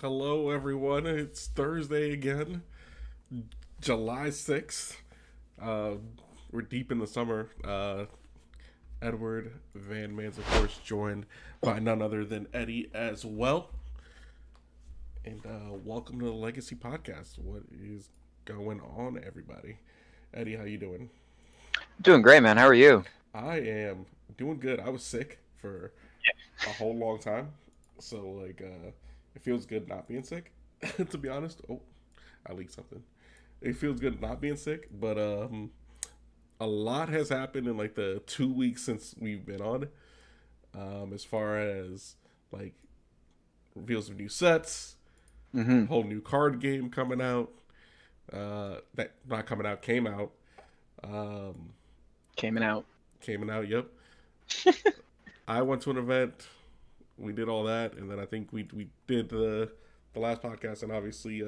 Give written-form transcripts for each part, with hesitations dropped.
Hello, everyone. It's Thursday again, July 6th. Uh, we're deep in the summer. Edward Van Mans, of course, joined by none other than Eddie as well. And welcome to the Legacy Podcast. What is going on, everybody? Eddie, how you doing? Doing great, man. How are you? I am doing good. I was sick for a whole long time, so it feels good not being sick. To be honest, I leaked something. It feels good not being sick, but a lot has happened in like the 2 weeks since we've been on. As far as like reveals of new sets, Mm-hmm. whole new card game coming out. That not coming out came out. Um, Came out. Came out. Yep. I went to an event. We did all that, and then I think we did the last podcast, and obviously,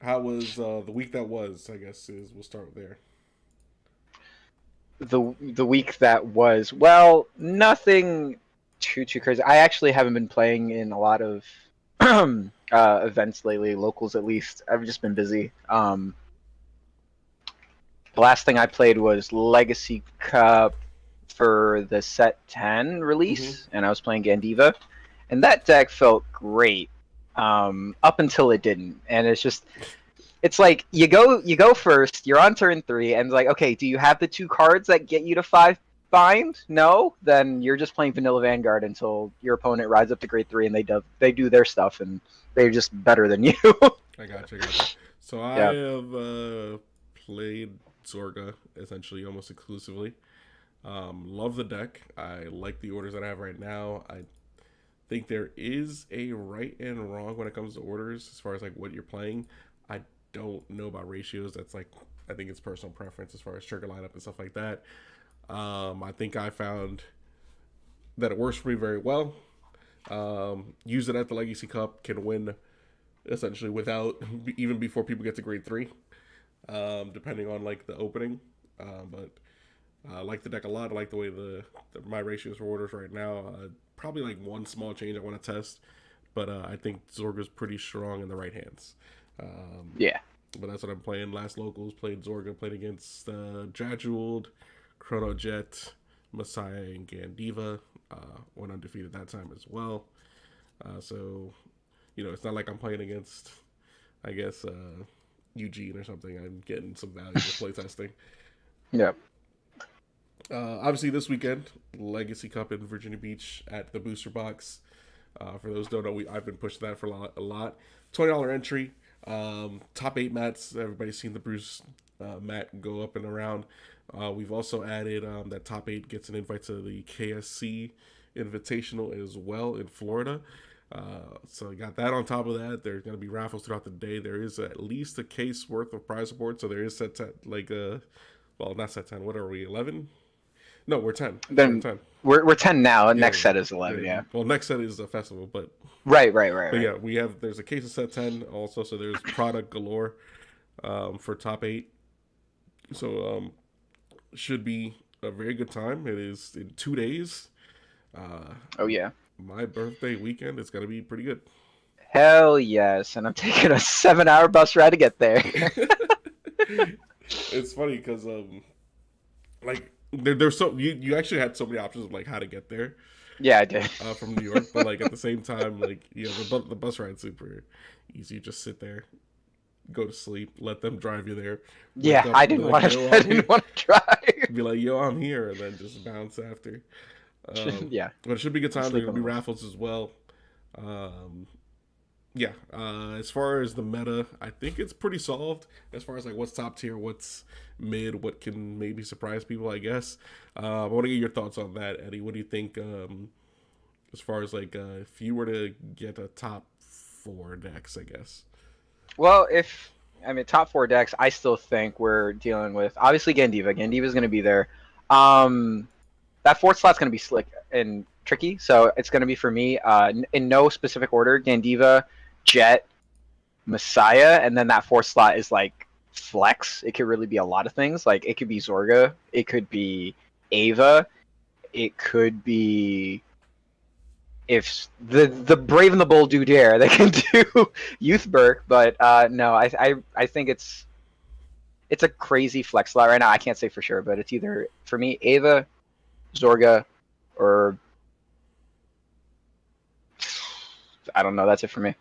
how was the week that was? I guess is we'll start there. The week that was, well, nothing too crazy. I actually haven't been playing in a lot of events lately, locals at least. I've just been busy. The last thing I played was Legacy Cup for the Set 10 Mm-hmm. release, and I was playing Gandiva, and that deck felt great up until it didn't, and it's like you go first, you're on turn three, and like, okay, do you have the two cards that get you to five bind? No, then you're just playing vanilla Vanguard until your opponent rides up to grade three and they do their stuff and they're just better than you. I got you. I got you. So I Yeah. have played Zorga essentially almost exclusively. Love the deck. I like the orders that I have right now. I think there is a right and wrong when it comes to orders as far as like what you're playing. I don't know about ratios. That's like I think it's personal preference as far as trigger lineup and stuff like that. I think I found that it works for me very well. Use it at the Legacy Cup, can win essentially without even before people get to grade three, depending on like the opening. But I like the deck a lot. I like the way my ratios for orders right now. Probably like one small change I want to test, but I think Zorga's pretty strong in the right hands. Um, Yeah. but that's what I'm playing. Last locals played Zorga, played against Jadjewald, Chrono Jet, Messiah, and Gandiva. Went undefeated that time as well. So, it's not like I'm playing against, I guess, Eugene or something. I'm getting some value with playtesting. Yeah. Obviously, this weekend, Legacy Cup in Virginia Beach at the Booster Box. For those who don't know, I've been pushing that for a lot. $20 entry. Top 8 mats. Everybody's seen the Bruce mat go up and around. We've also added that top 8 gets an invite to the KSC Invitational as well in Florida. So I got that on top of that. There's going to be raffles throughout the day. There is at least a case worth of prize support. So there is set like well, not set 10. What are we? 11? No, we're 10. We're Then 10. we're 10 now, and Yeah, next set yeah. is 11. Yeah. Yeah. Well, next set is a festival, but Right. yeah, there's a case of set 10 also. So there's product galore for top 8. So should be a very good time. It is in 2 days. Uh, Oh yeah. my birthday weekend is gonna be pretty good. Hell yes, and I'm taking a 7-hour bus ride to get there. It's funny because like there's so you actually had so many options of like how to get there Yeah, I did. from New York, but like at the same time, like the bus ride's super easy. You just sit there, go to sleep, let them drive you there, wake Yeah, up, I be didn't like, want yo, to. I I'm didn't here, want to drive. be like, yo, I'm here, and then just bounce after. Yeah, But it should be a good time. There's sleep gonna on be the way. raffles as well. Um, yeah. As far as the meta, I think it's pretty solved. As far as like what's top tier, what's mid, what can maybe surprise people, I guess. I want to get your thoughts on that, Eddie. What do you think? As far as like if you were to get a top four decks, I guess. Well, if I mean top four decks, I still think we're dealing with obviously Gandiva. Gandiva's going to be there. Um, that fourth slot's going to be slick and tricky, so it's going to be for me in no specific order: Gandiva, Jet, Messiah, and then that fourth slot is like flex. It could really be a lot of things. Like it could be Zorga, it could be Ava, it could be if the brave and the bold do dare, they can do Youth Burke. But no, I think it's a crazy flex slot right now. I can't say for sure, but it's either for me Ava, Zorga, or I don't know. That's it for me.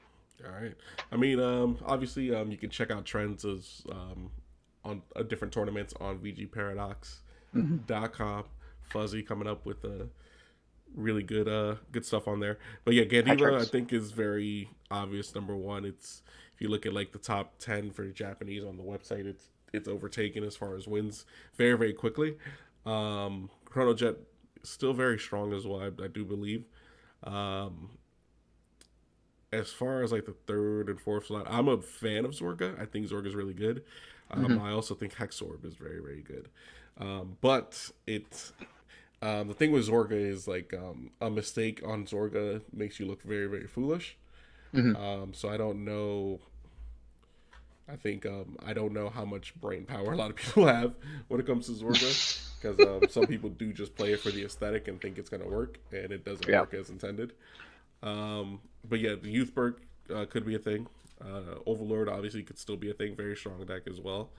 All right. I mean, obviously, you can check out trends as on different tournaments on Mm-hmm. VGParadox.com. Fuzzy coming up with really good stuff on there. But yeah, High Gandiva I charts. think is very obvious. Number one, it's if you look at like the top 10 for Japanese on the website, it's overtaken as far as wins very quickly. Chrono Jet still very strong as well. I do believe. Um, as far as like the third and fourth slot, I'm a fan of Zorga. I think Zorga is really good. Mm-hmm. I also think Hexorb is very good. But it's the thing with Zorga is like a mistake on Zorga makes you look very foolish. Mm-hmm. So I don't know. I think I don't know how much brain power a lot of people have when it comes to Zorga because some people do just play it for the aesthetic and think it's gonna work, and it doesn't Yeah. work as intended. But yeah, the Youthberg could be a thing. Overlord obviously could still be a thing. Very strong deck as well.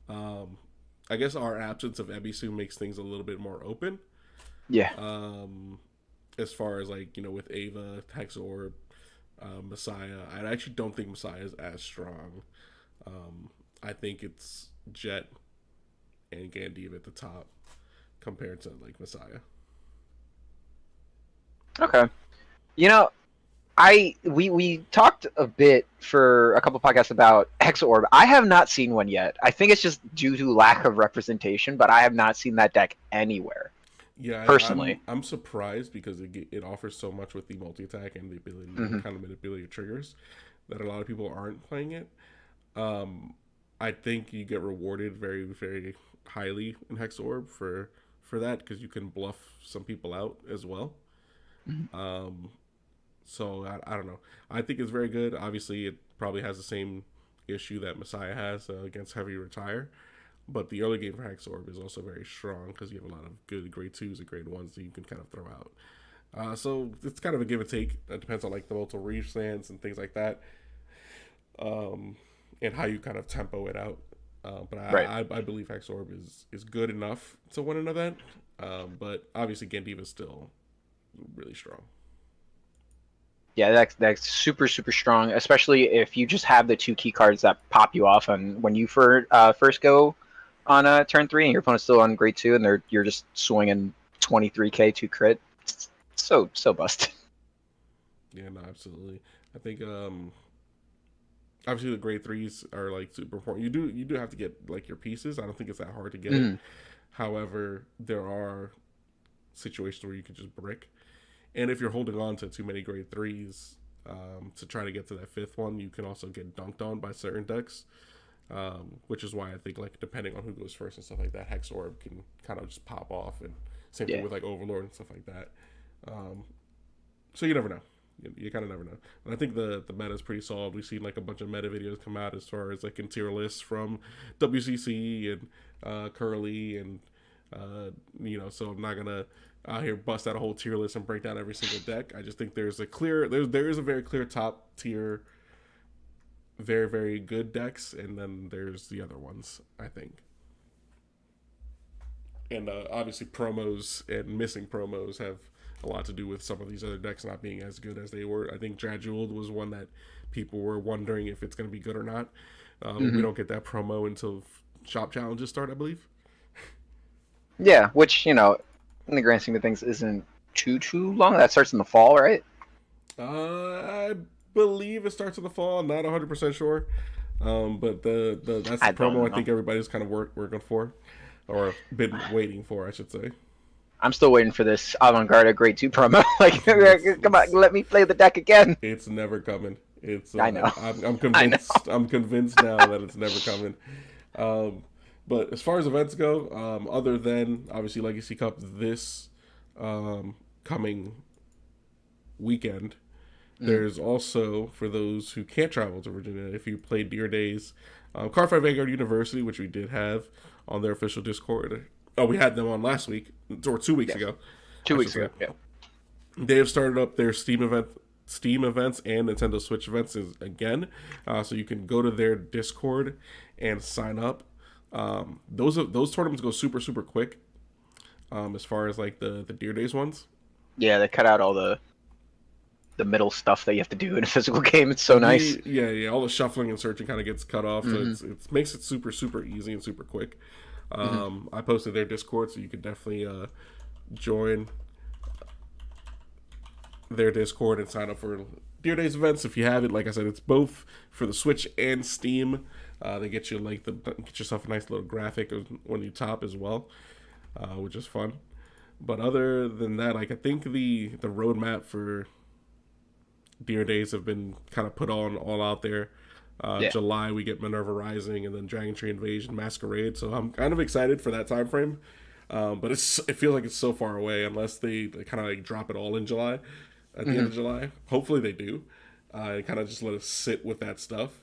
Um, I guess our absence of Ebisu makes things a little bit more open. Yeah. Um, as far as like with Ava, Hexorb, Messiah, I actually don't think Messiah is as strong. Um, I think it's Jet and Gandiva at the top compared to like Messiah. Okay. You know, we talked a bit for a couple podcasts about Hexorb. I have not seen one yet. I think it's just due to lack of representation, but I have not seen that deck anywhere Yeah, personally. I'm surprised because it offers so much with the multi attack and the ability to Hmm. kind of manipulate your triggers that a lot of people aren't playing it. Um, I think you get rewarded very highly in Hexorb for that because you can bluff some people out as well. Um, so I don't know. I think it's very good. Obviously, it probably has the same issue that Messiah has against Heavy Retire. But the early game for Hexorb is also very strong because you have a lot of good grade twos and grade ones that you can kind of throw out. So it's kind of a give and take. It depends on like the multiple reach stance and things like that, um, and how you kind of tempo it out. But Right. I believe Hexorb is good enough to win an event. But obviously Gandiva is still really strong. Yeah, that's super strong, especially if you just have the two key cards that pop you off on when you first go on turn three and your opponent's still on grade two and you're just swinging 23k to crit. It's so busted. Yeah, no, absolutely. I think obviously the grade threes are like super important. You do have to get like your pieces. I don't think it's that hard to get it. Mm, However, there are situations where you can just brick. And if you're holding on to too many grade threes to try to get to that fifth one, you can also get dunked on by certain decks. Which is why I think like depending on who goes first and stuff like that, Hex Orb can kind of just pop off, and same thing yeah. with like Overlord and stuff like that. Um, so you never know. You kind of never know. And I think the meta is pretty solid. We've seen like a bunch of meta videos come out as far as like in tier lists from WCC and Curly and so I'm not gonna out here bust out a whole tier list and break down every single deck. I just think there is a very clear top tier, very good decks, and then there's the other ones. I think, and obviously promos and missing promos have a lot to do with some of these other decks not being as good as they were. I think Draguled was one that people were wondering if it's going to be good or not. We Hmm. don't get that promo until shop challenges start, I believe. Yeah, which in the grand scheme of things, isn't too long. That starts in the fall, right? I believe it starts in the fall. I'm not 100% sure. But the that's the I promo don't I know. think everybody's kind of working for, or been waiting for, I should say. I'm still waiting for this avant-garde grade two promo. Like, It's come on, it's let me play the deck again. it's never coming. It's I know. I'm I know. convinced. I'm convinced now that it's never coming. Um, but as far as events go, other than obviously Legacy Cup this coming weekend, Mm. there's also for those who can't travel to Virginia, if you played Deer Days, Carfight Vanguard University, which we did have on their official Discord. Oh, we had them on last week or 2 weeks Yes. ago, I Two should weeks say. ago. Yeah. They have started up their Steam events and Nintendo Switch events again, so you can go to their Discord and sign up. Those tournaments go super quick. As far as like the Deer Days ones. Yeah, they cut out all the middle stuff that you have to do in a physical game. It's so nice. Yeah. All the shuffling and searching kind of gets cut off, so Mm-hmm. it makes it super easy and super quick. Mm-hmm. I posted their Discord, so you could definitely join their Discord and sign up for Deer Days events if you have it. Like I said, it's both for the Switch and Steam. They get you like get yourself a nice little graphic when you top as well, which is fun. But other than that, like I think the roadmap for Deer Days have been kind of put on all out there. Yeah. July we get Minerva Rising and then Dragon Tree Invasion Masquerade, so I'm kind of excited for that time frame. But it feels like it's so far away unless they kind of like drop it all in July at the end of July. Hopefully they do, and kind of just let us sit with that stuff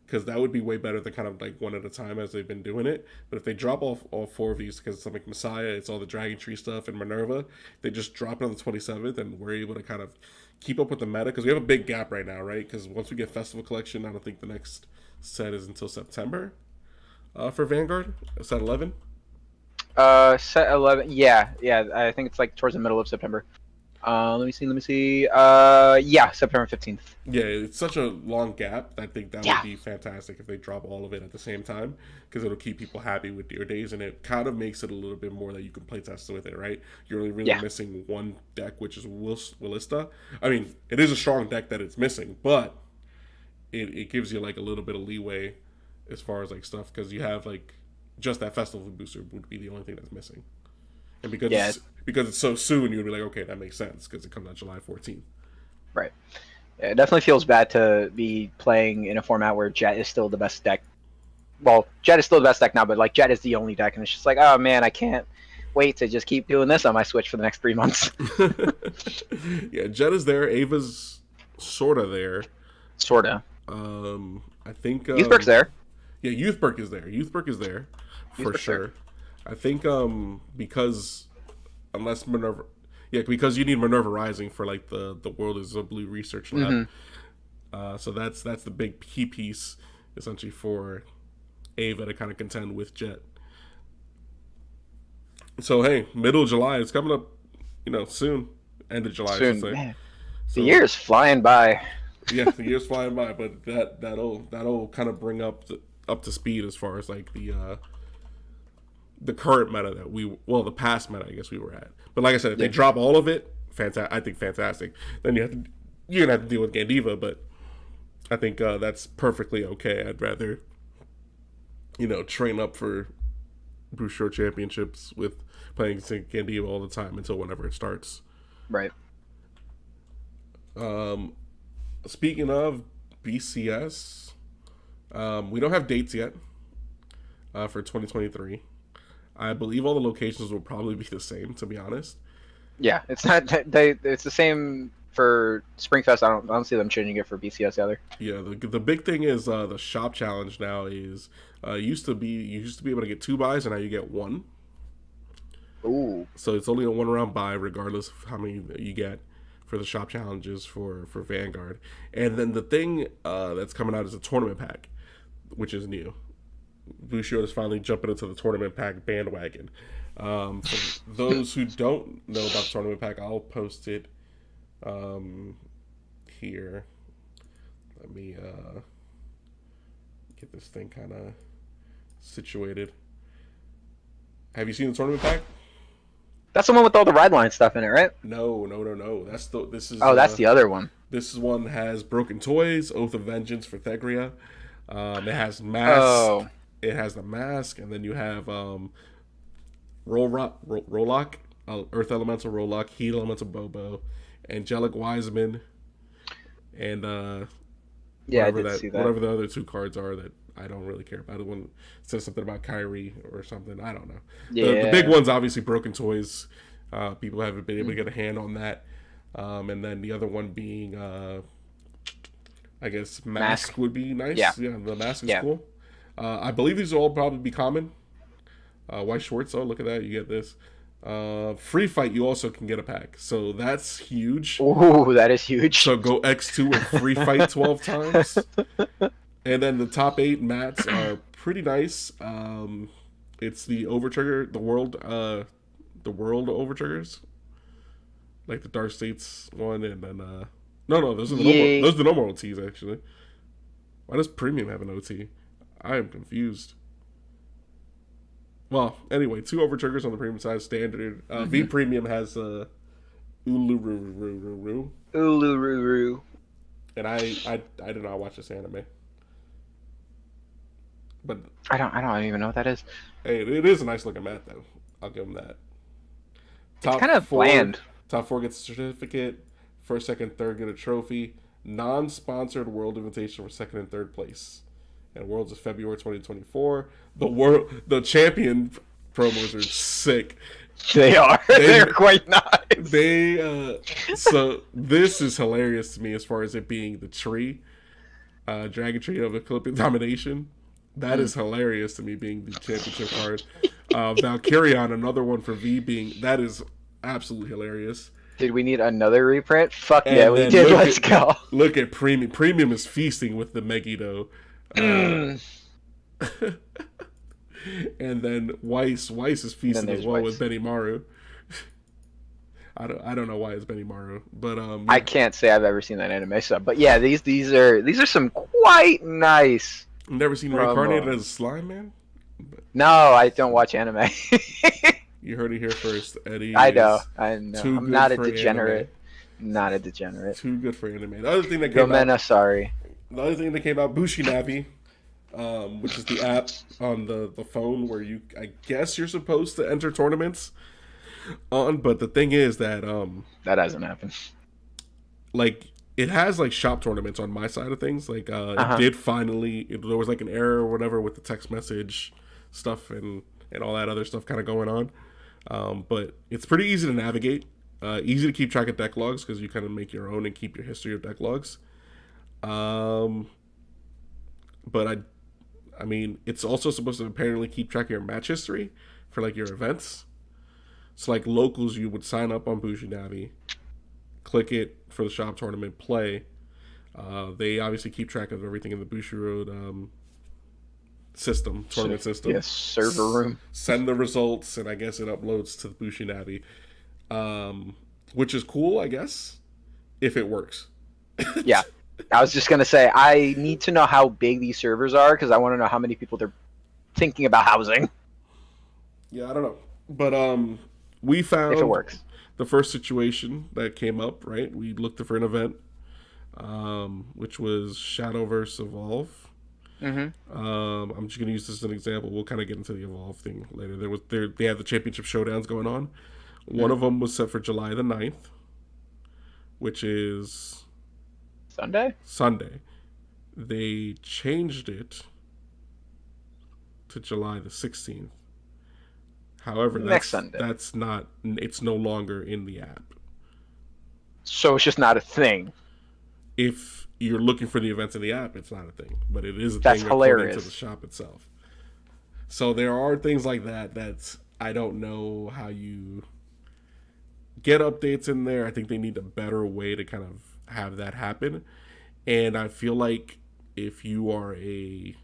because that would be way better than kind of like one at a time as they've been doing it. But if they drop all four of these, because it's like Messiah, it's all the Dragon Tree stuff and Minerva, they just drop it on the 27th, and we're able to kind of keep up with the meta because we have a big gap right now, right? Because once we get Festival Collection, I don't think the next set is until September for Vanguard. Set 11. Set 11. Yeah, yeah. I think it's like towards the middle of September. Let me see. Let me see. Yeah, September 15th. Yeah, it's such a long gap. I think that Yeah. would be fantastic if they drop all of it at the same time because it'll keep people happy with Deer Days, and it kind of makes it a little bit more that you can play test with it, right? You're only really Yeah. missing one deck, which is Willista. I mean, it is a strong deck that it's missing, but it gives you like a little bit of leeway as far as like stuff because you have like just that festival booster would be the only thing that's missing, and Yeah. because it's so soon, you'd be like, okay, that makes sense because it comes out July 14th. Right. Yeah, it definitely feels bad to be playing in a format where Jet is still the best deck. Well, Jet is still the best deck now, but like Jet is the only deck, and it's just like, oh man, I can't wait to just keep doing this on my Switch for the next 3 months. Yeah, Jet is there. Ava's sorta there. Sorta. I think Youthberg's there. Yeah, Youthberg is there. Youthberg is there for Youthberg's sure. there. I think because unless Minerva, yeah, because you need Minerva Rising for like the world is a blue research lab. So that's the big key piece essentially for Ava to kind of contend with Jet. So hey, middle of July, it's coming up, soon. End of July, I should Soon, say. man. So, The year is flying by. yeah, the year's flying by, but that'll kind of bring up to speed as far as like the current meta that the past meta I guess we were at. But like I said, if they drop all of it, I think fantastic. Then you're gonna have to deal with Gandiva, but I think that's perfectly okay. I'd rather train up for Bruce Short Championships with playing Gandiva all the time until whenever it starts. Right. Speaking of BCS, we don't have dates yet for 2023. I believe all the locations will probably be the same, to be honest. Yeah, it's not. It's the same for Springfest. I don't see them changing it for BCS either. Yeah, the big thing is the shop challenge now is you used to be able to get 2 buys and now you get 1. Ooh. So it's only a 1 round buy regardless of how many you get for the shop challenges for Vanguard. And then the thing that's coming out is a tournament pack, which is new. Bushido is finally jumping into the tournament pack bandwagon. For those who don't know about the tournament pack, I'll post it here. Let me get this thing kind of situated. Have you seen the tournament pack? That's the one with all the ride line stuff in it, right? No. That's the other one. This one has Broken Toys, Oath of Vengeance for Thegria. It has Mask. Oh. It has the Mask, and then you have Rollock, Earth Elemental Rollock, Heat Elemental Bobo, Angelic Wiseman, and Yeah, I did see that. whatever the other 2 cards are that I don't really care about. The one says something about Kyrie or something. I don't know. The big one's obviously Broken Toys. People haven't been able to get a hand on that. And then the other one being, I guess, Mask would be nice. Yeah, The Mask is cool. I believe these will all probably be common. White Schwartz, oh, look at that. You get this. Free fight, you also can get a pack, so that's huge. Ooh, that is huge. So go X2 and free fight 12 times. And then the top 8 mats are pretty nice. It's the Overtrigger, the world Overtriggers, like the Dark States one, and then no, those are the normal, Yeah. those are the normal OTs actually. Why does Premium have an OT? I am confused. Well, anyway, 2 Overtriggers on the premium side, standard. V Mm-hmm. Premium has Uluru, Uluru. and I did not watch this anime, but I don't even know what that is. hey, it is a nice looking mat though. I'll give them that. It's Top kind of four, bland. top four gets a certificate. First, second, third get a trophy. Non-sponsored World Invitation for second and third place. And Worlds is February 2024. The champion promos are sick. They are. They They're quite nice. they so this is hilarious to me as far as it being the tree, Dragon Tree of Ecliptic Domination. That is hilarious to me being the championship card. Valkyrion, another one for V being that is absolutely hilarious. Did we need another reprint? Fuck yeah, And we then did. Let's go. look at Premium. Premium is feasting with the Megiddo. Uh, Mm. and then Weiss is And then feasting as there's well with Weiss. Benny Maru. I don't know why it's Benny Maru, but I yeah. can't say I've ever seen that anime sub, but yeah, these are some quite nice Never seen reincarnated as a promos. slime man. But No, I don't watch anime. you heard it here first. Eddie I know, is I know. too I'm good not a for anime. degenerate. Not a degenerate. Too good for anime. The other thing that came out, Gomena, sorry. the other thing that came out, Bushi Navi, which is the app on the phone where you, I guess you're supposed to enter tournaments on. But the thing is that That hasn't happened. like it has like shop tournaments on my side of things. Like Uh it huh. did finally. There was like an error or whatever with the text message stuff and all that other stuff kind of going on. But it's pretty easy to navigate. Easy to keep track of deck logs because you kind of make your own and keep your history of deck logs. Um, but I mean, it's also supposed to apparently keep track of your match history for like your events. So like locals, you would sign up on Bushi Navi, click it for the shop tournament, play. They obviously keep track of everything in the Bushiroad system, So, tournament system. yes, server room. Send the results, and I guess it uploads to the Bushi Navi, which is cool, I guess, if it works. Yeah. I was just gonna say I need to know how big these servers are because I want to know how many people they're thinking about housing Yeah, I don't know, but we if it found works. the first situation that came up. Right, we looked for an event, which was Shadowverse Evolve. Mm-hmm. I'm just gonna use this as an example. We'll kind of get into the Evolve thing later. They had the championship showdowns going on. One Mm-hmm. of them was set for July the 9th, which is Sunday. Sunday. They changed it to July the 16th. However, Next Sunday. that's not. It's no longer in the app. So it's just not a thing. If you're looking for the events in the app, it's not a thing, but it is a That's thing according to hilarious. the shop itself. So there are things like that that I don't know how you get updates in there. I think they need a better way to kind of have that happen. And I feel like if you are a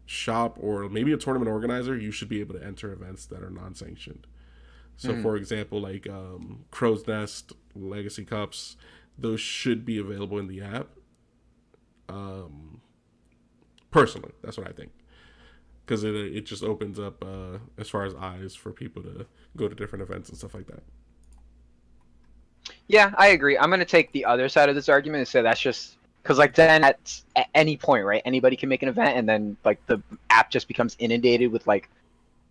shop or maybe a tournament organizer, you should be able to enter events that are non-sanctioned. So, Mm. for example, like Crow's Nest, Legacy Cups, those should be available in the app. Um, Personally, that's what I think, because it just opens up as far as eyes for people to go to different events and stuff like that. Yeah, I agree. I'm gonna take the other side of this argument and say that's just because like then at any point, right? Anybody can make an event, and then like the app just becomes inundated with like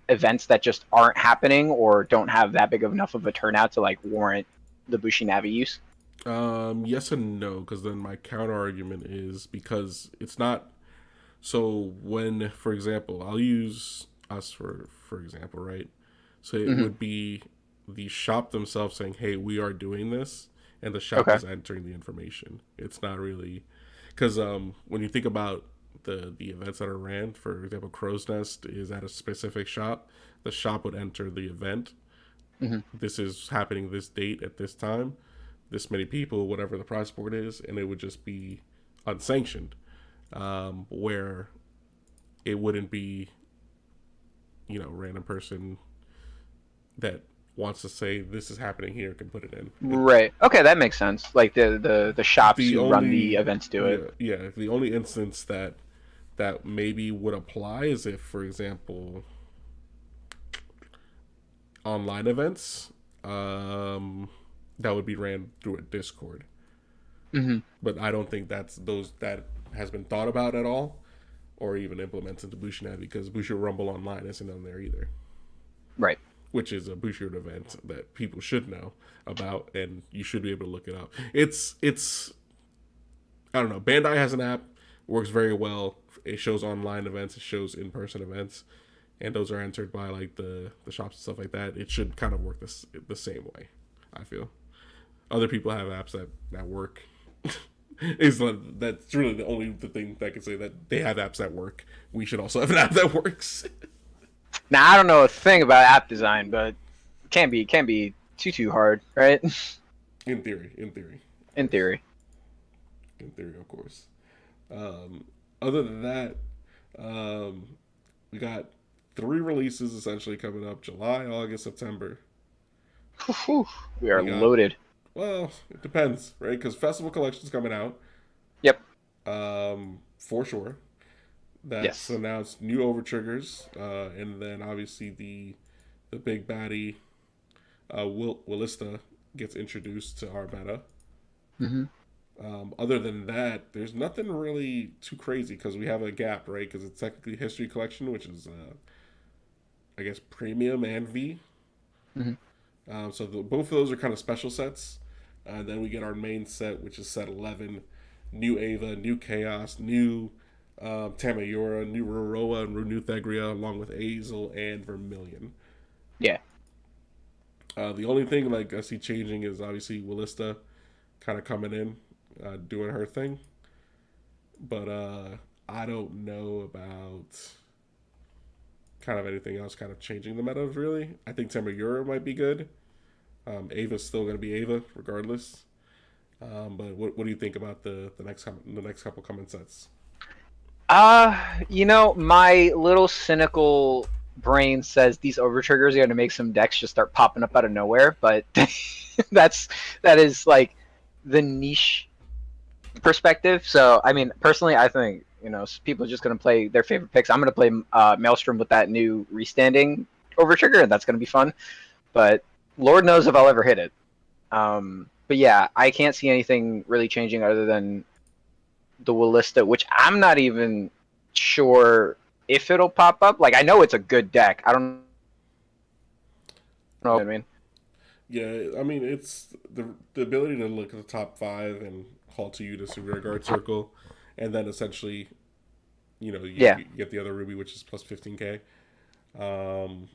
events that just aren't happening or don't have that big of enough of a turnout to like warrant the Bushi Navi use. Yes and no, because then my counter argument is because it's not. So when, for example, I'll use us for example, right? So it Hmm. would be the shop themselves saying, "Hey, we are doing this," and the shop Okay. is entering the information. It's not really because when you think about the events that are ran. For example, Crow's Nest is at a specific shop. The shop would enter the event. Hmm. This is happening this date at this time. This many people, whatever the prize board is, and it would just be unsanctioned, where it wouldn't be, random person that wants to say this is happening here can put it in. Right. Okay, that makes sense. Like the shops The who run the only events do it. yeah, the only instance that maybe would apply is if, for example, online events, that would be ran through a Discord. Hmm. But I don't think that has been thought about at all, or even implemented into Bushinet, because Bushido Rumble Online isn't on there either, Right. which is a Bushido event that people should know about, and you should be able to look it up. It's I don't know. Bandai has an app, works very well. It shows online events, it shows in person events, and those are entered by like the shops and stuff like that. It should kind of work the same way. I feel other people have apps that work. That's really the only thing that I can say, that they have apps that work. We should also have an app that works. Now I don't know a thing about app design, but it can't be too hard, right? In theory, in theory, of In course, theory. in theory, of course. Um, Other than that, um, we got three releases essentially coming up: July, August, September. Whew, we are We got, loaded. well, it depends, right? Because Festival Collection's coming out, Yep. for sure. That's Yes. announced new overtriggers, and then obviously the big baddie, Willista, gets introduced to our meta. Hmm. Other than that, there's nothing really too crazy because we have a gap, right? Because it's technically History Collection, which is, I guess, Premium and V. Hmm. So both of those are kind of special sets. Then we get our main set, which is set 11. New Ava, new Chaos, new Tamayura, new Roroa, and new Thegria, along with Azel and Vermilion. Yeah. The only thing like I see changing is obviously Willista kind of coming in, doing her thing. But I don't know about kind of anything else kind of changing the meta, really. I think Tamayura might be good. Ava's still going to be Ava regardless. But what do you think about the next couple coming sets? My little cynical brain says these over triggers are going to make some decks just start popping up out of nowhere, but that's that is like the niche perspective. So, I mean, personally, I think people are just going to play their favorite picks. I'm going to play Maelstrom with that new restanding over trigger, and that's going to be fun. But Lord knows if I'll ever hit it. But yeah, I can't see anything really changing other than the Willista, which I'm not even sure if it'll pop up. Like, I know it's a good deck. I don't know what I mean. Yeah, I mean it's the ability to look at the top five and halt to you to Super Guard Circle, and then essentially, Yeah. you get the other ruby, which is plus 15k. Um,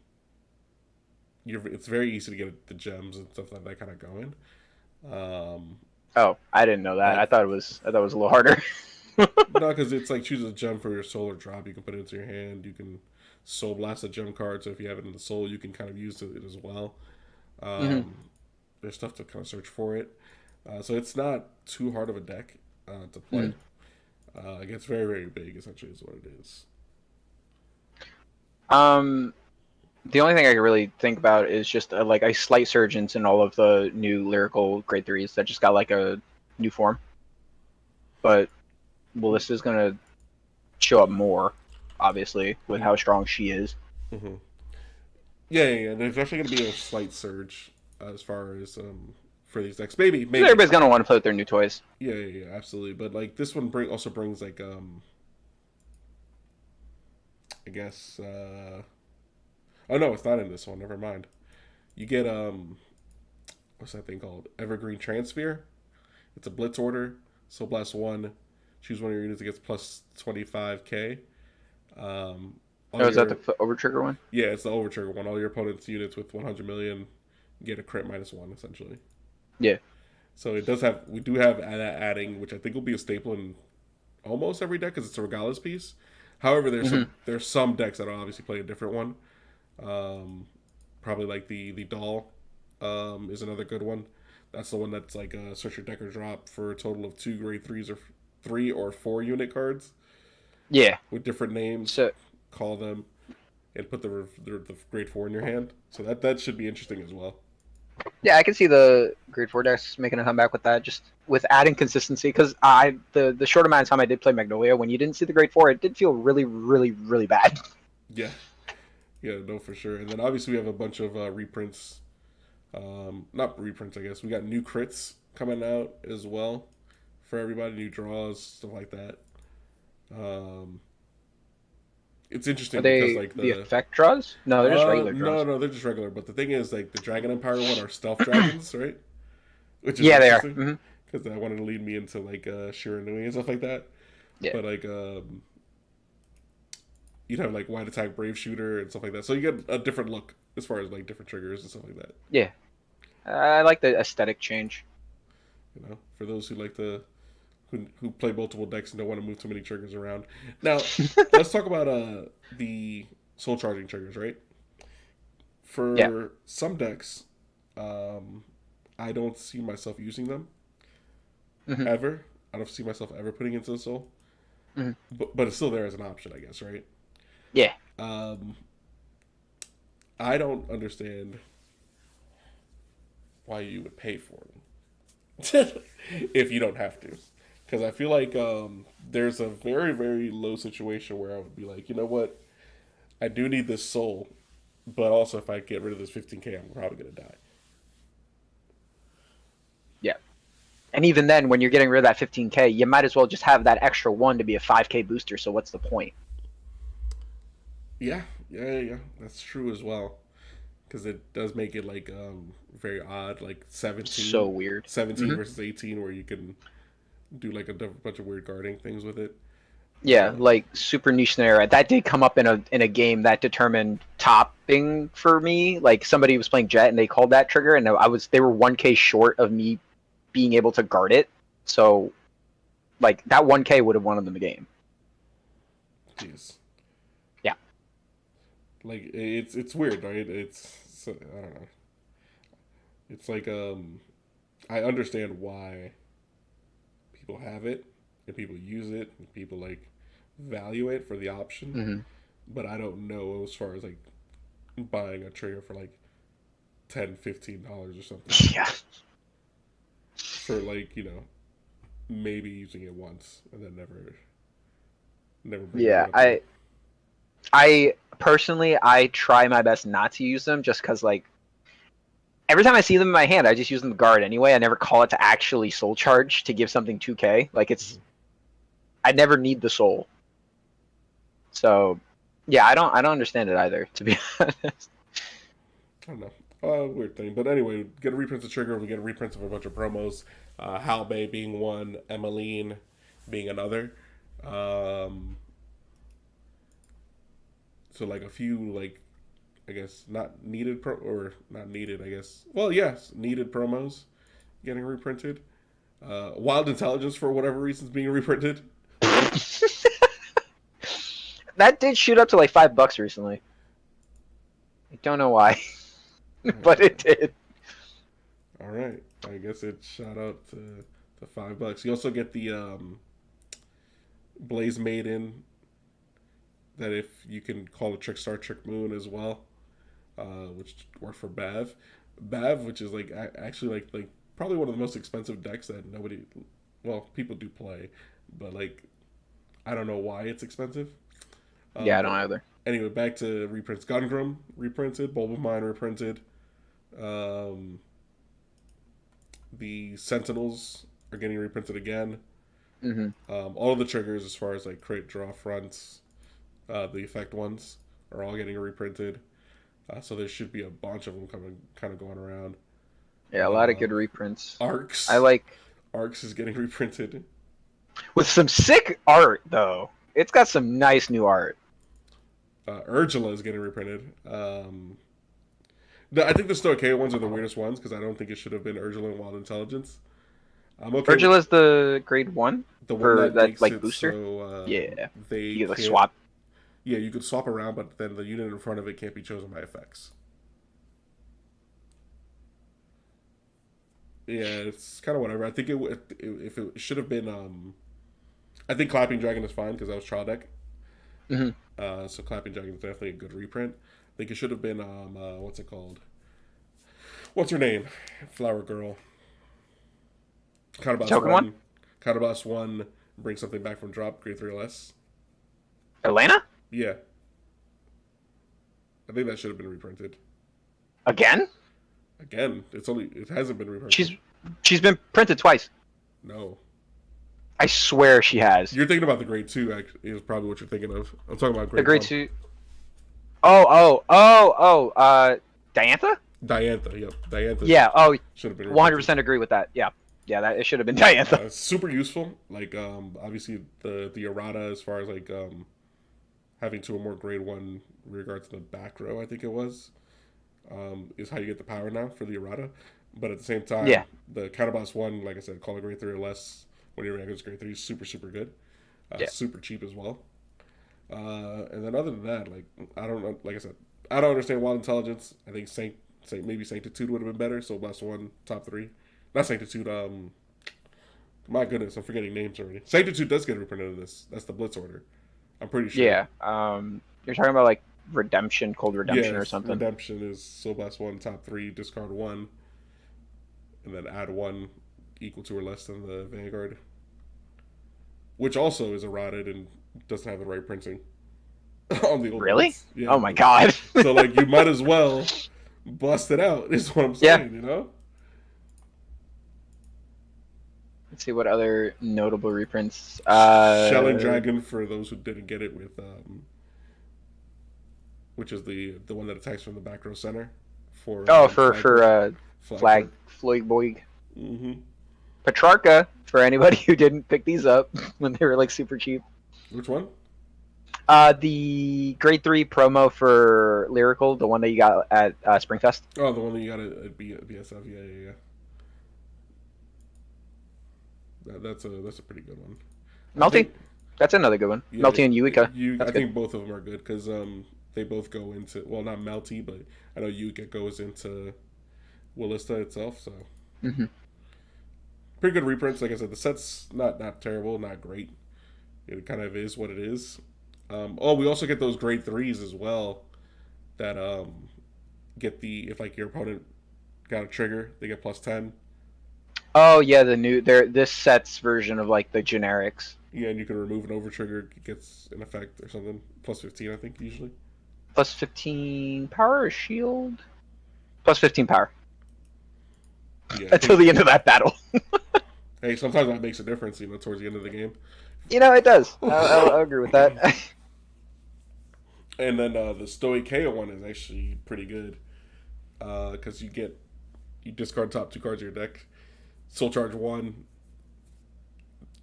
it's very easy to get the gems and stuff like that kind of going. Um, Oh, I didn't know that. like I thought it was a little harder. no, because it's like choose a gem for your soul or drop. You can put it into your hand. You can soul blast a gem card. So if you have it in the soul, you can kind of use it as well. Hmm. Um, there's stuff to kind of search for it. So it's not too hard of a deck to Hmm. play. It gets very, very big, essentially, is what it is. Um, the only thing I can really think about is just like a slight surge in all of the new lyrical grade threes that just got like a new form. But Melissa's gonna show up more, obviously, with how strong she is. Mm-hmm. Yeah. There's actually going to be a slight surge as far as for these decks. Maybe, 'Cause maybe. everybody's gonna want to play with their new toys. Yeah, absolutely. But like this one also brings like I guess oh no, it's not in this one. Never mind. You get what's that thing called? Evergreen Transfer. It's a blitz order. So blast one, choose one of your units that gets plus 25k. All Oh, is that your the over trigger one? Yeah, it's the overtrigger one. All your opponent's units with 100 million get a crit -1 essentially. Yeah. So it does have we do have adding, which I think will be a staple in almost every deck because it's a Regalis piece. However, Hmm. there's some decks that will obviously play a different one. Um, Probably like the doll is another good one. That's the one that's like a search your deck or drop for a total of two grade threes or 3 or 4 unit cards Yeah. with different names. So Call them and put the grade four in your hand. So that should be interesting as well. yeah, I can see the grade four decks making a comeback with that, just with adding consistency. Because the short amount of time I did play Magnolia, when you didn't see the grade four, it did feel really, really, really bad. Yeah, yeah, no, for sure. And then obviously we have a bunch of reprints. Not reprints, I guess. We got new crits coming out as well for everybody. New draws, stuff like that. Um, it's Are interesting because they like the effect draws? No, they're just regular no, draws. no, they're just regular. But the thing is, like the Dragon Empire one are stealth dragons, right? Which is Yeah, they are. interesting because that wanted to lead me into like Shiranui and stuff like that. Yeah, But like you'd have like wide attack brave shooter and stuff like that. So you get a different look as far as like different triggers and stuff like that. yeah. I like the aesthetic change. You know, for those who like to who play multiple decks and don't want to move too many triggers around. Now, let's talk about the soul charging triggers, right? Yeah. For some decks, um, I don't see myself using them Hmm. ever. I don't see myself ever putting into the soul, Hmm. but it's still there as an option, I guess, right? Yeah. Um, I don't understand why you would pay for them if you don't have to. Because I feel like there's a very, very low situation where I would be like, you know what? I do need this soul, but also if I get rid of this 15K, I'm probably going to die. Yeah. And even then, when you're getting rid of that 15K, you might as well just have that extra one to be a 5K booster. So what's the point? Yeah, yeah. That's true as well. Because it does make it like very odd, like So 17, weird. 17 Hmm. versus 18, where you can do like a bunch of weird guarding things with it. Yeah, Um, like super niche scenario. That did come up in a game that determined topping for me. Like somebody was playing Jet and they called that trigger, and they were 1K short of me being able to guard it. So like that 1K would have won them the game. Jeez, Yeah. like it's weird, right? I don't know. It's like I understand why people have it and people use it and people like value it for the option, Hmm. but I don't know as far as like buying a trigger for like $10, $15 or something Yeah. for like maybe using it once and then never bringing it Yeah. up again. I personally I try my best not to use them just because like every time I see them in my hand, I just use them to guard anyway. I never call it to actually soul charge to give something 2K. Like Mm-hmm. I never need the soul. So yeah, I don't understand it either, to be honest. I don't know. Weird thing, but anyway, get a reprint of Trigger. We get a reprint of a bunch of promos. Halbei being one, Emmeline being another. Um, so like a few like I guess not needed or not needed. I guess well yes needed promos getting reprinted. Wild Intelligence for whatever reason is being reprinted. That did shoot up to like $5 recently. I don't know why, but it did. All right, I guess it shot up to $5. You also get the Blaze Maiden that if you can call a Trick Star Trick Moon as well, which worked for Bav, which is like actually like probably one of the most expensive decks that people do play, but like I don't know why it's expensive. Yeah, I don't But either. anyway, back to reprints. Gungrum reprinted, Bulb of Mine reprinted. Um, the Sentinels are getting reprinted again. Hmm. All of the triggers, as far as like crate draw fronts, the effect ones, are all getting reprinted. So there should be a bunch of them coming, kind of going around. Yeah, a lot of good Um, reprints. I Arcs, like Arcs is getting reprinted. with some sick art though. It's got some nice new art. Urgula is getting reprinted. I think the Stoichea ones are the weirdest ones because I don't think it should have been Urgula and Wild Intelligence. I'm okay with Virgil is the grade 1 the one for that that makes like it booster. so Yeah, they you get like can't. swap. Yeah, you could swap around, but then the unit in front of it can't be chosen by effects. Yeah, it's kind of whatever. I think if it should have been. I think Clapping Dragon is fine because that was trial deck. Hmm. So Clapping Dragon is definitely a good reprint. I think it should have been what's it called? What's her name? Flower Girl. The Counterblast token one, one. Counterblast one. Bring something back from drop. Grade 3 or less. Elena Yeah, I think that should have been reprinted. again. Again, it hasn't been She's reprinted. she's been printed twice. No, I swear she has. you're thinking about the grade two. Actually, is probably what you're thinking of. I'm talking about The grade grade one. 2. Oh. Diantha? Diantha. Yep, Diantha Yeah. Oh, should have been reprinted. 100% agree with that. Yeah. Yeah, that it should have been Diantha. Super useful. Like obviously the errata as far as like having two or more grade one in regards to the back row. I think it was is how you get the power now for the errata. But at the same time, Yeah. the counterboss one, like I said, call it grade three or less when your rank is grade three, is super good. Yeah. Super cheap as well. And then other than that, like I don't know. Like I said, I don't understand wild intelligence. I think maybe Sanctitude would have been better. So last one top three, not Sanctitude. My goodness, I'm forgetting names already. Sanctitude does get reprinted in this. That's the Blitz order. I'm pretty sure. Yeah. You're talking about like Redemption, Cold Redemption, or Yes, something. Redemption is Soul Blast one top three, discard one, and then add one equal to or less than the Vanguard, which also is eroded and doesn't have the right printing on the old Really? ones. Yeah. Oh my god. So like you might as well bust it out. Is what I'm Yeah. saying. You know. Let's see what other notable reprints. Shelling Dragon for those who didn't get it with which is the one that attacks from the back row center for Oh, flag. Flag Floyd Boyd. Mm-hmm. Petrarca for anybody who didn't pick these up when they were like super cheap. Which one? The grade 3 promo for Lyrical, the one that you got at Springfest. Oh, the one that you got at BSF. Yeah. That's a pretty good one. Melty, that's another good one. Yeah, Melty and Yuika. I That's think good. both of them are good because they both go into, well, not Melty, but I know Yuka goes into Willista itself. So Hmm. pretty good reprints. Like I said, the set's not terrible, not great. It kind of is what it is. We also get those grade threes as well. That get the, if like your opponent got a trigger, they get +10. Oh yeah, this set's version of like the generics. Yeah, and you can remove an over trigger, it gets an effect or something. +15, I think usually. Plus 15 power or shield? Plus 15 power. Yeah, Until the end of that battle. hey, sometimes that makes a difference, towards the end of the game. It does. I'll agree with that. And then the Stoic KO one is actually pretty good because you discard top two cards of your deck, Soul Charge one,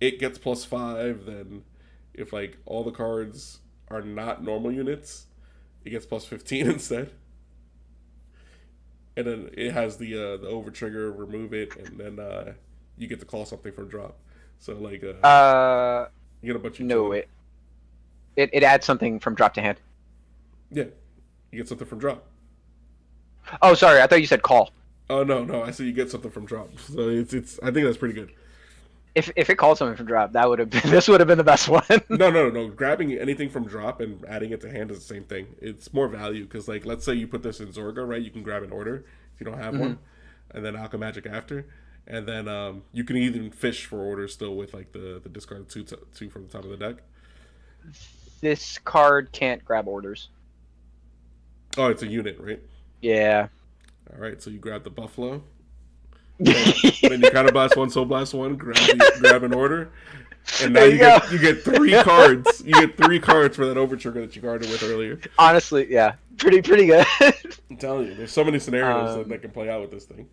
it gets +5. Then if like all the cards are not normal units, it gets +15 instead. And then it has the over trigger, remove it, and then you get to call something from drop. So like you get a bunch of No, it adds something from drop to hand. Yeah, you get something from drop. Oh, sorry, I thought you said call. Oh no! I see you get something from drop. So it's. I think that's pretty good. If it called something from drop, that would have been this would have been the best one. No. Grabbing anything from drop and adding it to hand is the same thing. It's more value because like let's say you put this in Zorga, right? You can grab an order if you don't have one, and then Alchemy Magic after, and then you can even fish for orders still with like the discard two from the top of the deck. This card can't grab orders. Oh, it's a unit, right? Yeah. All right, so you grab the Buffalo. Then you kind of blast one, Soul Blast one, grab an order, and now you get 3 cards. You get 3 cards for that overtrigger that you guarded with earlier. Honestly, yeah, pretty good. I'm telling you, there's so many scenarios that can play out with this thing.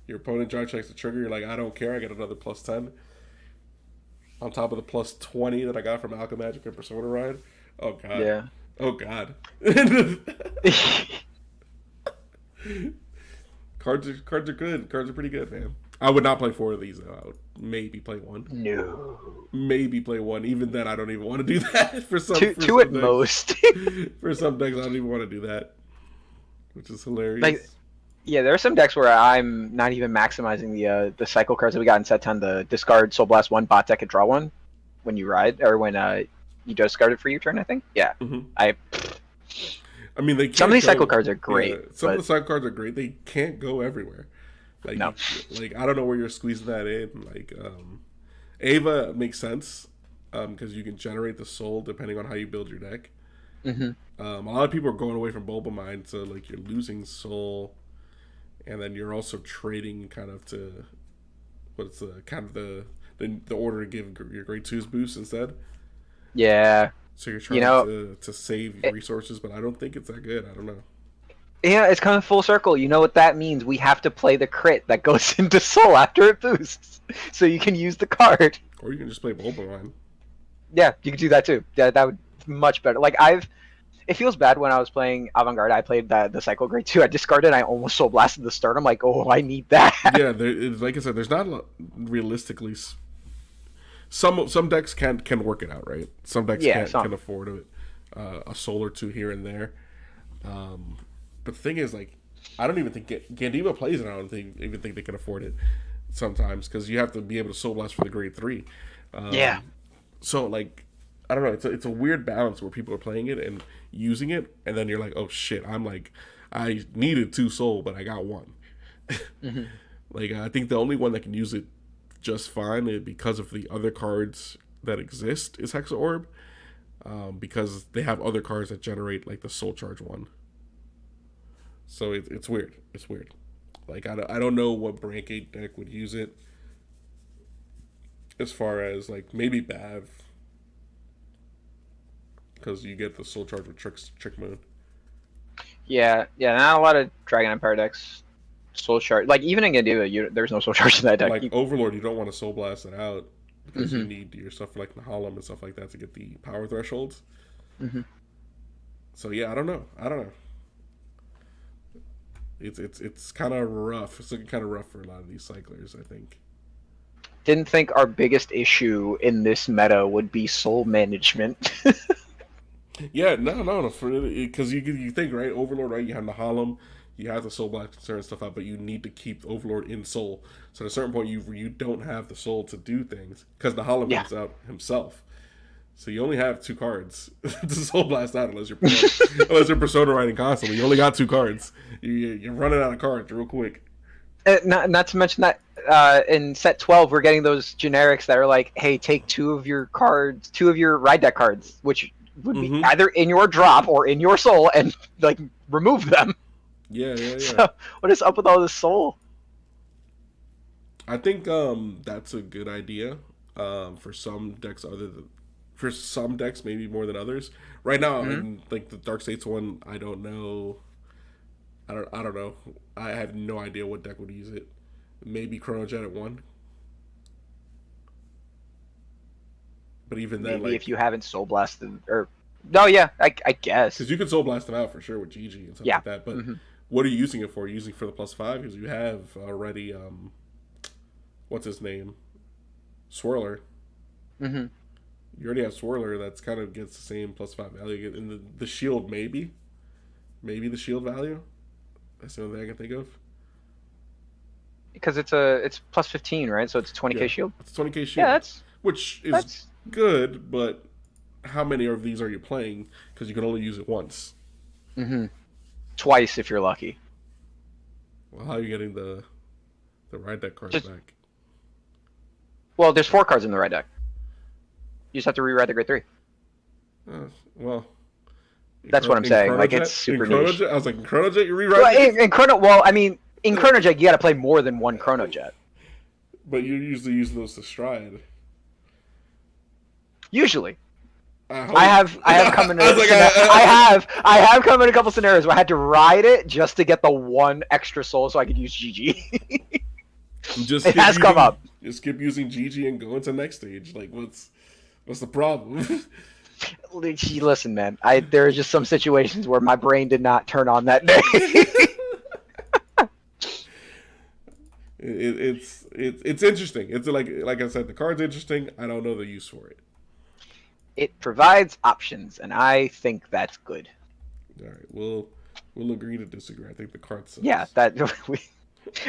Your opponent dry checks the trigger. You're like, I don't care. I get another +10 on top of the +20 that I got from Alchemy Magic and Persona Ride. Oh god. Yeah. Oh god. Cards are good. Cards are pretty good, man. I would not play 4 of these though. I would maybe play one. No. Maybe play one. Even then, I don't even want to do that for some. Two at most. For some decks, I don't even want to do that, which is hilarious. Like, yeah, there are some decks where I'm not even maximizing the cycle cards that we got in set 10. The discard Soul Blast 1, bot deck, and draw 1 when you ride, or when you discard it for your turn, I think. Yeah. I mean, some of these cycle cards are great. Yeah, some of the cycle cards are great. They can't go everywhere. Like, no. Like, I don't know where you're squeezing that in. Like, Ava makes sense because you can generate the soul depending on how you build your deck. A lot of people are going away from Bulba Mind, so like you're losing soul, and then you're also trading kind of to what's the kind of the order to give your grade 2s boost instead. Yeah. So you're trying to save resources, but I don't think it's that good. I don't know. Yeah, it's coming full circle. You know what that means? We have to play the crit that goes into soul after it boosts, so you can use the card. Or you can just play Bulba Mind. Yeah, you can do that too. Yeah, that would be much better. Like it feels bad when I was playing Avant-Garde. I played the cycle grade 2. I discarded. I almost soul blasted the start. I'm like, oh, I need that. Yeah, like I said, there's not realistically. Some decks can work it out, right? Some decks can afford a soul or two here and there. But the thing is, like, I don't even think Gandiva plays it. I don't even think they can afford it sometimes because you have to be able to soul blast for the grade 3. Yeah. So like, I don't know. It's a weird balance where people are playing it and using it, and then you're like, oh shit, I'm like, I needed 2 soul, but I got 1. Like, I think the only one that can use it just fine because of the other cards that exist is Hexa Orb, because they have other cards that generate like the Soul Charge one. So it's weird. It's weird. Like, I don't know what Brank 8 deck would use it. As far as like maybe Bav, because you get the Soul Charge with Trick Moon. Yeah, not a lot of Dragon Empire decks. Soul Charge, like even in Gandiva, there's no Soul Charge in that deck. Like Overlord, you don't want to Soul Blast it out because you need your stuff for like Nahalem and stuff like that to get the power thresholds. So yeah, I don't know. It's kind of rough. It's looking kind of rough for a lot of these cyclers, I think. Didn't think our biggest issue in this meta would be soul management. Yeah, no, because you think, right, Overlord, right, you have Nahalem, you have the Soul Blast concern and stuff out, but you need to keep Overlord in soul. So at a certain point, you don't have the soul to do things because Nahalem comes out himself. So you only have 2 cards to Soul Blast out unless you're Persona writing constantly. You only got 2 cards. You're running out of cards real quick. Not to mention that in set 12, we're getting those generics that are like, hey, take 2 of your ride deck cards, which would be either in your drop or in your soul, and like remove them. Yeah. So what is up with all this soul? I think that's a good idea for some decks maybe more than others. Right now, like the Dark States one, I don't know. I don't know. I have no idea what deck would use it. Maybe Chrono Jet at 1. But even then, maybe if you haven't Soul Blasted, or no, yeah, I guess because you can Soul Blast them out for sure with GG and stuff like that. But what are you using it for? Are you using it for the +5 because you have already what's his name, Swirler. You already have Swirler. That's kind of gets the same +5 value. In the shield, maybe the shield value. That's the only thing I can think of. Because it's +15, right? So it's 20k shield. It's 20k shield. Yeah, which is good, but how many of these are you playing? Because you can only use it once. Twice if you're lucky. Well, how are you getting the ride deck cards back? Well, there's 4 cards in the ride deck. You just have to rewrite the grade 3. Well, that's what I'm saying. Like, it's super niche. I was like, in Chrono Jet, you rewrite it? In Chrono Jet, you got to play more than one Chrono Jet. But you usually use those to stride. Usually. I have come in I have come in a couple scenarios where I had to ride it just to get the 1 extra soul so I could use GG. It has come up. Just keep using GG and go into the next stage. Like, what's the problem? Listen, man. There are just some situations where my brain did not turn on that day. it's interesting. It's like I said, the card's interesting. I don't know the use for it. It provides options, and I think that's good. All right, we'll agree to disagree. I think the card Yeah, sucks.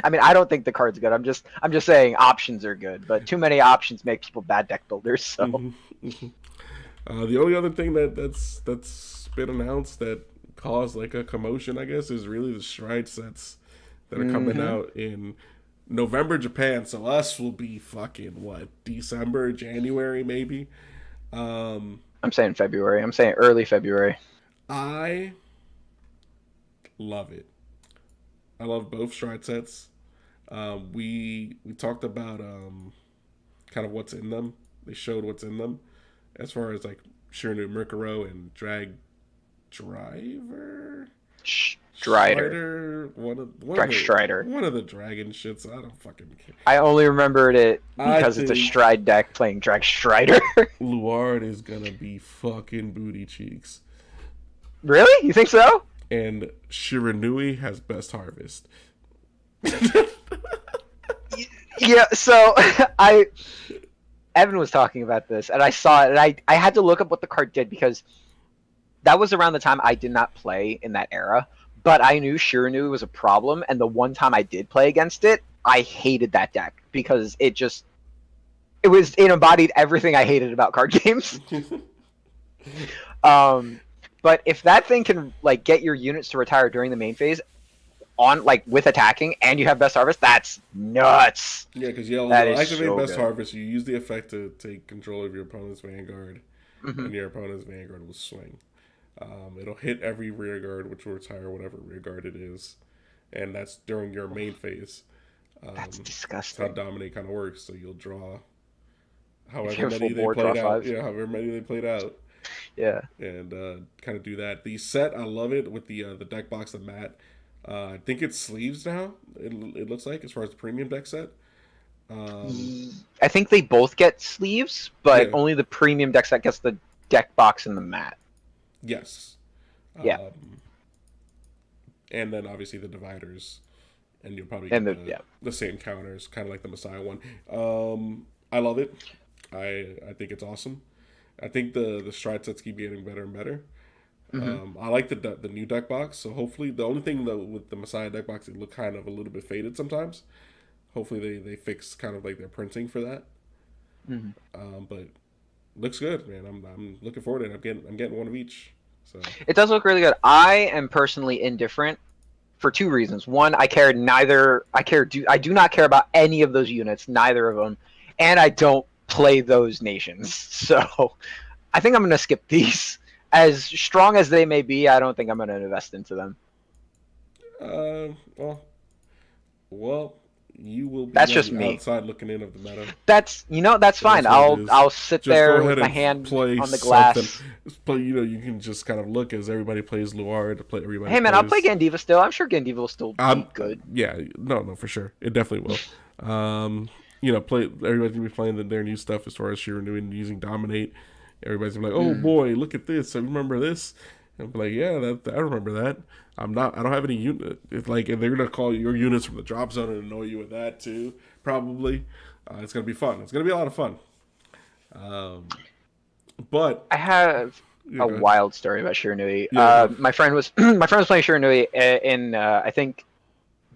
I mean, I don't think the card's good. I'm just saying options are good, but too many options make people bad deck builders. So The only other thing that's been announced that caused like a commotion, I guess, is really the Stride sets that are coming out in November Japan. So us will be fucking what, December, January maybe. I'm saying February. I'm saying early February. I love it. I love both Stride sets. We talked about kind of what's in them. They showed what's in them as far as like Shirnu Murkuro and Drag Driver. Strider. Drag Strider. One of the dragon shits. I don't fucking care. I only remembered it because it's a Stride deck playing Drag Strider. Luard is gonna be fucking booty cheeks. Really? You think so? And Shiranui has best harvest. Yeah, so Evan was talking about this, and I saw it, and I had to look up what the card did because that was around the time I did not play in that era, but I knew Shiranui was a problem, and the one time I did play against it, I hated that deck because it embodied everything I hated about card games. But if that thing can like get your units to retire during the main phase on like with attacking and you have best harvest, that's nuts. Yeah, because you'll That is activate so best good. harvest. You use the effect to take control of your opponent's vanguard, and your opponent's vanguard will swing. It'll hit every rear guard, which will retire whatever rear guard it is, and that's during your main phase. That's That's how disgusting. dominate kind of works. So you'll draw If however you're many full they board, played draw out. fives. Yeah, however many they played out, Yeah. and kind of do that. The set, I love it with the deck box, the mat. I think it's sleeves now. It looks like as far as the premium deck set. I think they both get sleeves, but Yeah. only the premium deck set gets the deck box and the mat. Yes. Yeah. And then obviously the dividers, and you'll probably And get the same counters, kind of like the Messiah one. I love it. I think it's awesome. I think the stride sets keep getting better and better. I like the new deck box. So hopefully, the only thing though with the Messiah deck box, it look kind of a little bit faded sometimes. Hopefully they fix kind of like their printing for that. But looks good, man. I'm looking forward to it. I'm getting one of each. So It does look really good. I am personally indifferent for two reasons. One, I do not care about any of those units, neither of them, and I don't play those nations. So I think I'm going to skip these. As strong as they may be, I don't think I'm going to invest into them. Well, you will be That's on just the me. outside looking in of the meta. That's fine. That's what it is. I'll sit Just there go ahead with my and hand play on the glass. something. Play, you can just kind of look as everybody plays Luard. Everybody. Hey man, I'll play plays. Gandiva still. I'm sure Gandiva will still be good. Yeah, no, for sure. It definitely will. Play. Everybody's gonna be playing their new stuff as far as Shiranui and using Dominate. Everybody's gonna be like, "Oh boy, look at this! I remember this." And I'm like, "Yeah, I remember that." I don't have any unit. It's like, and they're gonna call your units from the drop zone and annoy you with that too. Probably, it's gonna be fun. It's gonna be a lot of fun. But I have yeah, a wild story about Shiranui. Yeah. My friend was playing Shiranui in I think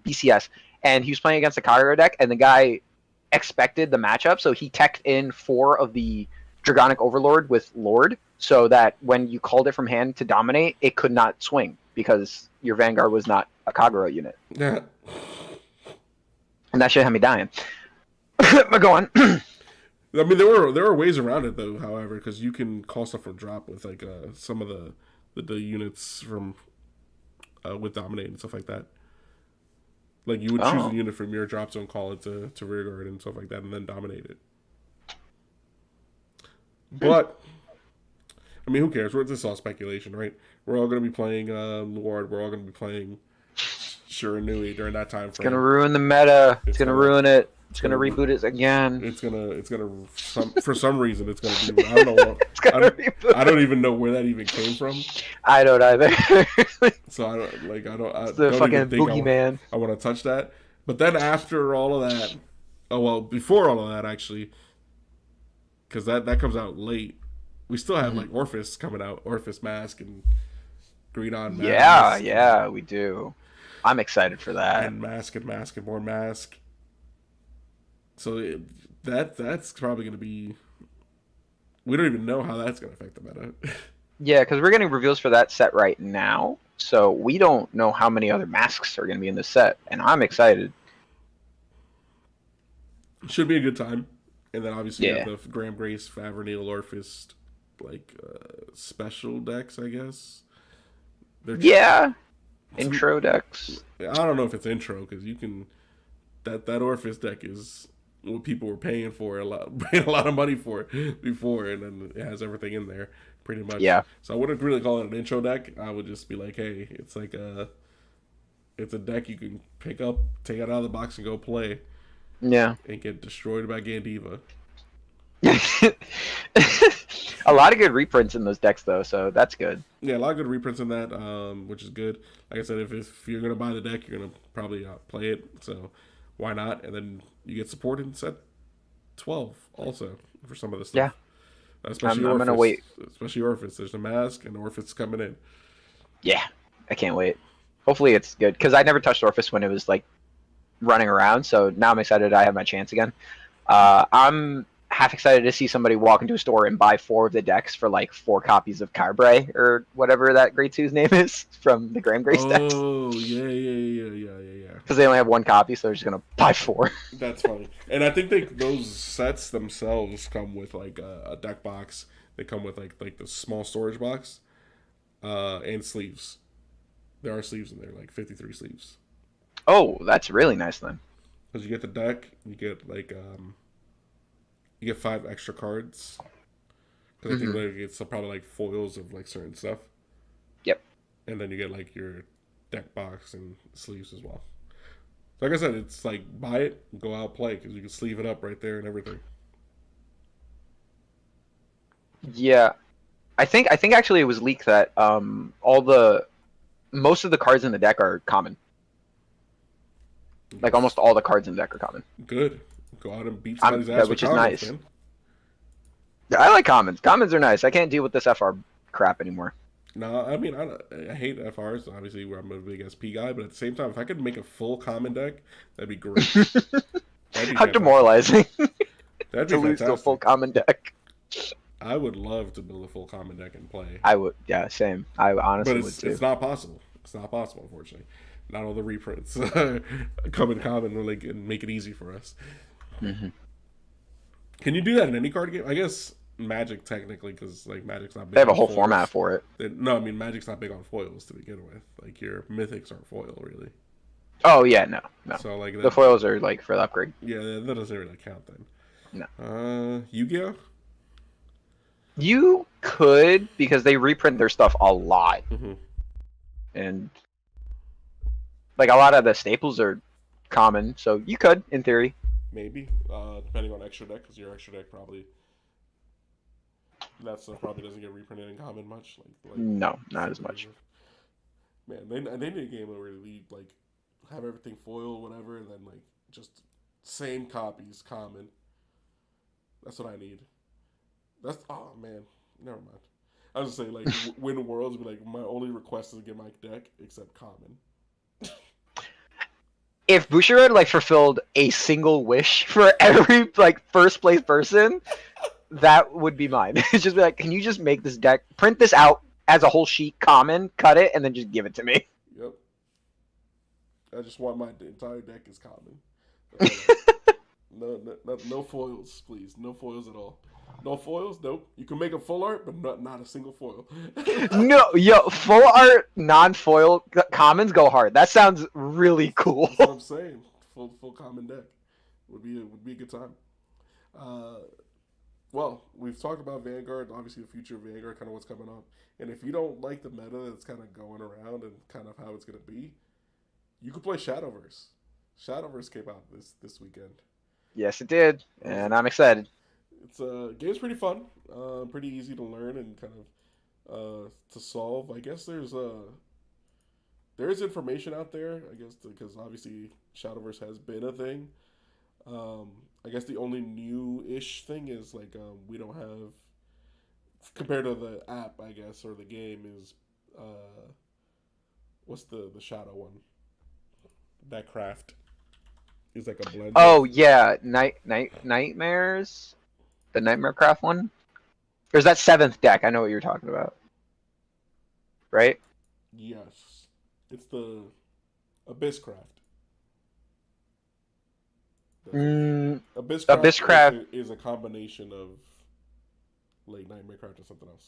BCS, and he was playing against a Kagero deck, and the guy expected the matchup, so he teched in 4 of the Dragonic Overlord with Lord, so that when you called it from hand to dominate, it could not swing because your Vanguard was not a Kagero unit, yeah. and that shit had me dying. But go on. I mean, there were ways around it though. However, because you can call stuff from drop with like some of the units from with dominate and stuff like that. Like you would choose a unit from your drop zone, call it to rear guard and stuff like that, and then dominate it. But I mean, who cares? This is all speculation, right? We're all going to be playing Luard. We're all going to be playing Shiranui during that time frame. It's gonna ruin the meta. It's gonna gonna- ruin it. It's gonna reboot it again. It's gonna for some reason it's gonna be. I don't know. Reboot. I don't even know where that even came from. I don't either. So I don't. It's the don't fucking even think boogeyman. I want to touch that. But then after all of that, oh well, before all of that actually, because that comes out late. We still have Mhm. like Orphis coming out, Orphis Mask and Green On Yeah, Mask yeah, we do. I'm excited for that. and Mask and Mask and more Mask. So that's probably going to be. We don't even know how that's going to affect the meta. Yeah, because we're getting reveals for that set right now, so we don't know how many other masks are going to be in the set, and I'm excited. Should be a good time. And then obviously you have Yeah. the Graham Grace, Favernil, Orphis, like special decks, I guess. They're Yeah, some. intro decks. I don't know if it's intro because you can that Orphis deck is what people were paying for a lot, paying a lot of money for before, and then it has everything in there pretty much. Yeah, So I wouldn't really call it an intro deck. I would just be like, hey, it's a deck you can pick up, take it out of the box, and go play, yeah. and get destroyed by Gandiva. A lot of good reprints in those decks, though, so that's good. Yeah, a lot of good reprints in that, which is good. Like I said, if you're gonna buy the deck, you're gonna probably play it. So why not? And then you get support in set 12 also for some of the Yeah, stuff, especially I'm gonna Orphis. wait. Especially Orphis. There's a mask and Orphis coming in. Yeah, I can't wait. Hopefully it's good because I never touched Orphis when it was like running around, so now I'm excited I have my chance again. I'm half excited to see somebody walk into a store and buy 4 of the decks for like 4 copies of Carbray or whatever that grade two's name is from the Graham Grace decks. Oh yeah. Because they only have 1 copy, so they're just gonna buy 4. That's funny. And I think those sets themselves come with like a deck box. They come with like the small storage box, and sleeves. There are sleeves in there, like 53 sleeves. Oh, that's really nice then. Because you get the deck, you get you get 5 extra cards. Because I think Hmm. like it's probably like foils of like certain stuff, Yep. and then you get like your deck box and sleeves as well. So like I said, it's like buy it, go out play because you can sleeve it up right there and everything. Yeah, I think actually it was leaked that all the most of the cards in the deck are common. Like Yes, almost all the cards in the deck are common. good. Go out and beat somebody's ass with Which is commons, nice. man. I like commons. Commons are nice. I can't deal with this FR crap anymore. No, I mean I hate FRs. Obviously, where I'm a big SP guy, but at the same time, if I could make a full common deck, that'd be great. That'd be How fantastic. demoralizing That'd to be lose to a full fantastic. common deck. I would love to build a full common deck and play, I would, yeah, same. I but honestly would it's too. not possible. It's not possible, unfortunately. Not all the reprints come in common and like and make it easy for us. Hmm. Can you do that in any card game? I guess Magic technically, because like Magic's not They big have a on whole format foils. for it. No, I mean Magic's not big on foils to begin with. Like your mythics aren't foil really. Oh yeah, no, no. So like The that, foils are like for the upgrade. yeah, that doesn't really count then. No, Yu-Gi-Oh. you could because they reprint their stuff a lot, Mm-hmm. and like a lot of the staples are common, so you could in theory. Maybe, depending on extra deck, because your extra deck probably that stuff probably doesn't get reprinted in common much. Like No, not as Super much. Man, they need a game where we like have everything foil, whatever, and then like just same copies common. That's what I need. That's oh man, never mind. I was just saying like win worlds, be like my only request is to get my deck except common. If Bushiroad like fulfilled a single wish for every like first place person, that would be mine. It's just be like, can you just make this deck, print this out as a whole sheet, common, cut it, and then just give it to me. Yep. I just want my entire deck is common. That's all I want. No foils, please. No foils at all. No foils? Nope. You can make a full art, but not a single foil. No, yo, full art non-foil commons go hard. That sounds really cool. That's what I'm saying. Full common deck would be a good time. Uh, well, we've talked about Vanguard, obviously the future of Vanguard, kind of what's coming up. And if you don't like the meta that's kind of going around and kind of how it's going to be, you could play Shadowverse. Shadowverse came out this weekend. Yes, it did, It was and I'm excited. It's game's pretty fun, pretty easy to learn and kind of to solve. I guess there is information out there, I guess, because obviously Shadowverse has been a thing. I guess the only new-ish thing is like we don't have compared to the app, I guess, or the game is what's the shadow one? That craft is like a blend of. Oh yeah, nightmares, the Nightmare Craft one. There's that seventh deck. I know what you're talking about, right? Yes, it's the Abyss craft. That's what Mm, Abyss craft Abysscraft. is a combination of like Nightmare craft and something else.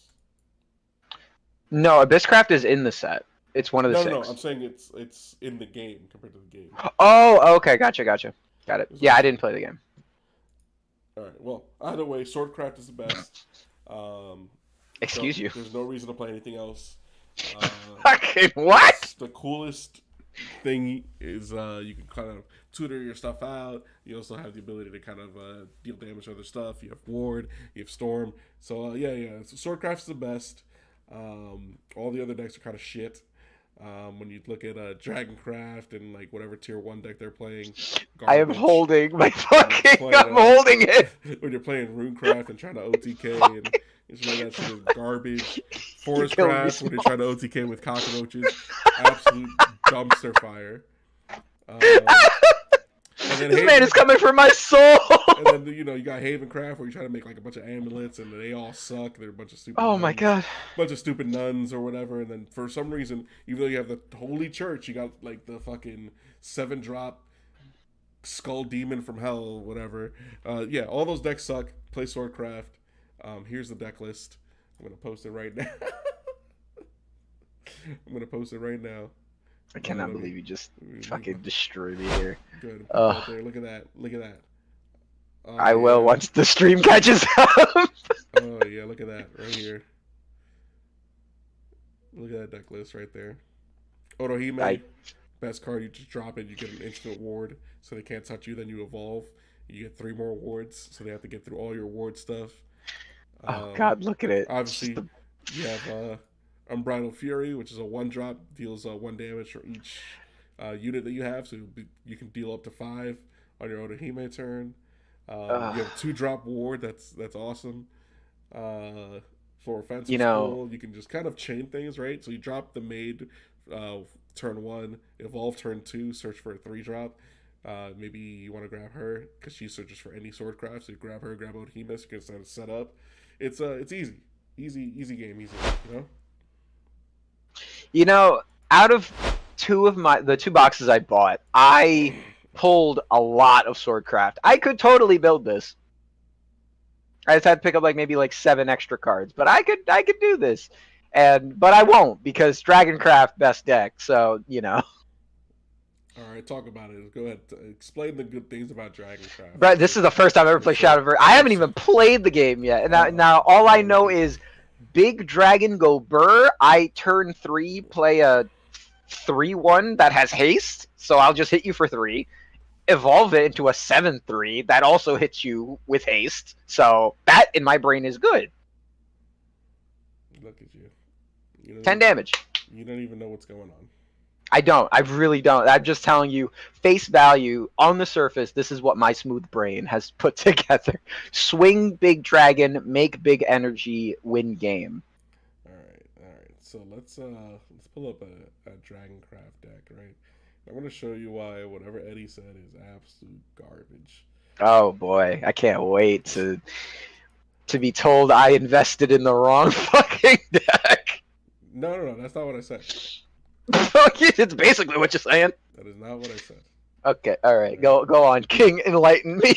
No, Abysscraft is in the set. It's one of the No. I'm six. saying it's in the game compared to the game. Oh, okay, gotcha. Got it. Is what Yeah, I'm I saying. didn't play the game. All right. Well, either way, Swordcraft is the best. Um, Excuse you. there's no reason to play anything else. Uh, Fucking what? the coolest thing is you can kind of tutor your stuff out. You also have the ability to kind of deal damage to other stuff. You have Ward, you have Storm. So yeah. So Swordcraft's the best. All the other decks are kind of shit. When you look at Dragoncraft and like whatever tier one deck they're playing, I am garbage. holding my When you're fucking. playing, I'm holding it. when you're playing Runecraft and trying to OTK and it's really that shit is garbage. You're killing me, Forestcraft when you're Small. trying to OTK with cockroaches, absolute dumpster fire. Um, and then This man is coming for my soul. and then you got Havencraft where you try to make like a bunch of amulets and they all suck. They're a bunch of stupid Oh my nuns, god. bunch of stupid nuns or whatever. And then for some reason, even though you have the Holy Church, you got like the fucking 7-drop Skull Demon from Hell, whatever. Yeah, all those decks suck. Play Swordcraft. Here's the deck list. I'm gonna post it right now. I'm gonna post it right now. I cannot Let me- believe you just let me- fucking destroyed me here. Good. Ugh. There. Look at that. Look at that. Oh, I will yeah. once the stream catches up. Oh yeah, look at that right here. Look at that deck list right there. Otohime, I- best card. You just drop it, you get an instant ward, so they can't touch you. Then you evolve. You get 3 more wards, so they have to get through all your ward stuff. Oh god, look at it. Obviously, Just you have Unbridled Fury, which is a 1-drop, deals 1 damage for each unit that you have, so you can deal up to 5 on your Otohime turn. You have 2-drop ward. That's awesome. For offensive You know- school, you can just kind of chain things, right? So you drop the maid turn 1, evolve turn 2, search for a 3-drop. Maybe you want to grab her because she searches for any swordcraft. So you grab her, grab Otohime, you can set up. It's easy game, You know, out of the 2 boxes I bought, I pulled a lot of Swordcraft. I could totally build this. I just had to pick up maybe 7 extra cards, but I could do this. But I won't because Dragoncraft best deck. So All right, talk about it. Go ahead, explain the good things about Dragoncraft. But this is the first time I've ever played Shadowverse. I haven't even played the game yet. And now all I know is big dragon go burr. I turn 3 play a 3/1 that has haste, so I'll just hit you for 3. Evolve it into a 7/3 that also hits you with haste. So that in my brain is good. Look at you. 10 damage. You don't even know what's going on. I don't. I really don't. I'm just telling you, face value on the surface. This is what my smooth brain has put together. Swing big dragon, make big energy, win game. All right. So let's pull up a Dragoncraft deck, right? I'm gonna show you why whatever Eddie said is absolute garbage. Oh boy, I can't wait to be told I invested in the wrong fucking deck. No, that's not what I said. It's basically what you're saying. That is not what I said. Okay, all right, go on, King, enlighten me.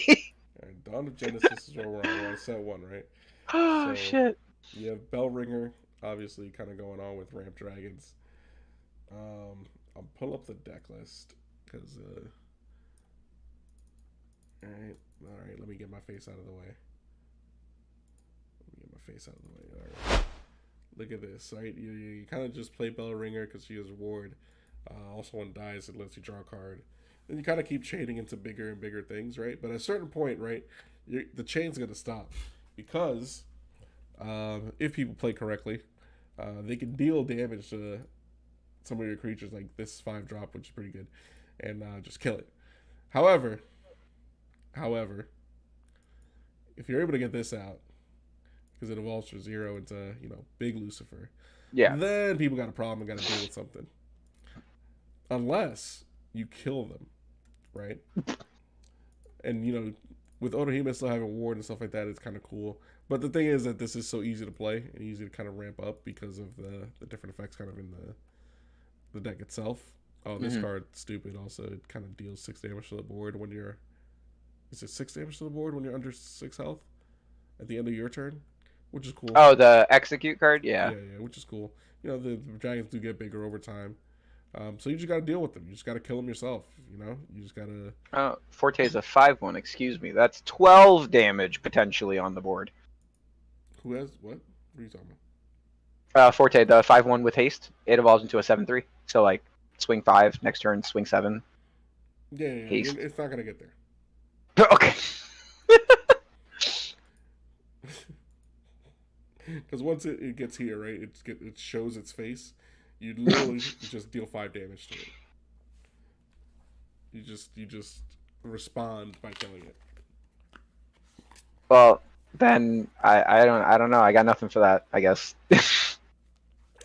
All right, Dawn of Genesis is where we're on. We're on set 1, right? Oh So- shit. You have Bellringer, obviously, kind of going on with Ramp Dragons. I'll pull up the deck list because. All right. Let me get my face out of the way. All right. Look at this, right? You kind of just play Bellringer because she has ward. Also, when dies, it lets you draw a card. Then you kind of keep chaining into bigger and bigger things, right? But at a certain point, right, the chain's going to stop because if people play correctly, they can deal damage to some of your creatures like this 5-drop, which is pretty good, and just kill it. However, if you're able to get this out, because it evolves for 0 into big Lucifer, Yeah. then people got a problem and got to deal with something. Unless you kill them, right? And with Otohime still having ward and stuff like that, it's kind of cool. But the thing is that this is so easy to play and easy to kind of ramp up because of the different effects kind of in the deck itself. Oh, this card's stupid. Also, it kind of deals 6 damage to the board when you're. Is it 6 damage to the board when you're under 6 health at the end of your turn, which is cool. Oh, the execute card, yeah. Yeah, which is cool. The dragons do get bigger over time. So you just got to deal with them. You just got to kill them yourself. You just got to. Oh, Forte is a 5/1. Excuse me. That's 12 damage potentially on the board. Who has what? What are you talking Forte, the 5/1 with haste, it evolves into a 7/3. So like swing 5 next turn, swing 7. Yeah. Haste. It's not gonna get there. Okay. Because once it gets here, right, it shows its face. You literally just deal 5 damage to it. You just respond by killing it. Well, then I don't know. I got nothing for that, I guess.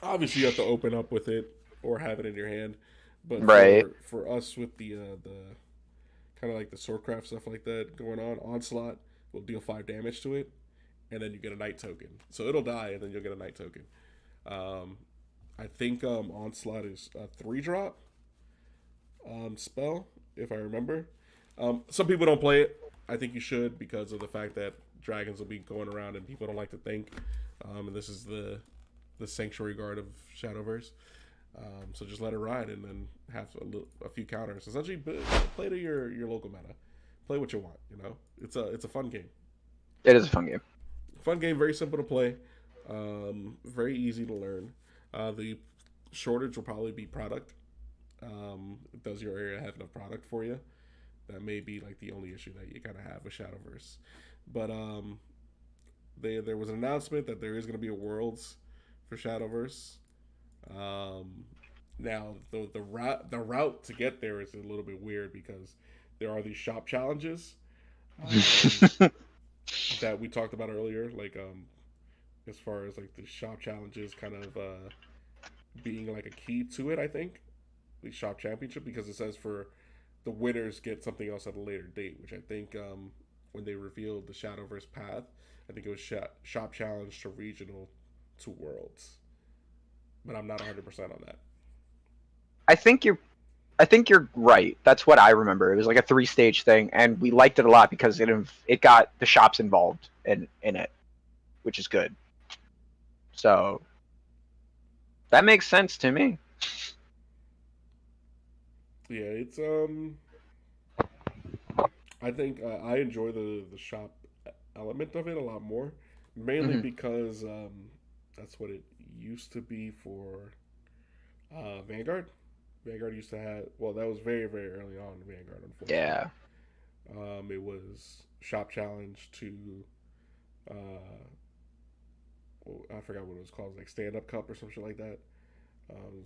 Obviously, you have to open up with it or have it in your hand. But right. for us with the kind of like the swordcraft stuff like that going on, Onslaught will deal 5 damage to it, and then you get a night token. So it'll die, and then you'll get a night token. I think Onslaught is a 3-drop spell, if I remember. Some people don't play it. I think you should because of the fact that dragons will be going around and people don't like to think. And this is the Sanctuary Guard of Shadowverse. So just let it ride and then have a few counters. Essentially, play to your local meta. Play what you want. It's a fun game. It is a fun game. Fun game, very simple to play, very easy to learn. The shortage will probably be product. Does your area have enough product for you? That may be like the only issue that you kind of have with Shadowverse. But there was an announcement that there is going to be a Worlds for Shadowverse. Now the route to get there is a little bit weird because there are these shop challenges that we talked about earlier, like as far as like the shop challenges kind of being like a key to it. I think the shop championship, because it says for the winners get something else at a later date, which I think when they revealed the Shadowverse path, I think it was shop challenge to regional to worlds, but I'm not 100% on that. I think you're right. That's what I remember. It was like a 3-stage thing, and we liked it a lot because it got the shops involved in it, which is good. So that makes sense to me. Yeah, it's I think I enjoy the shop element of it a lot more, mainly because that's what it used to be for Vanguard. Vanguard used to have, well, that was very, very early on in Vanguard, unfortunately. Yeah. It was shop challenge to I forgot what it was called, like stand up cup or something like that.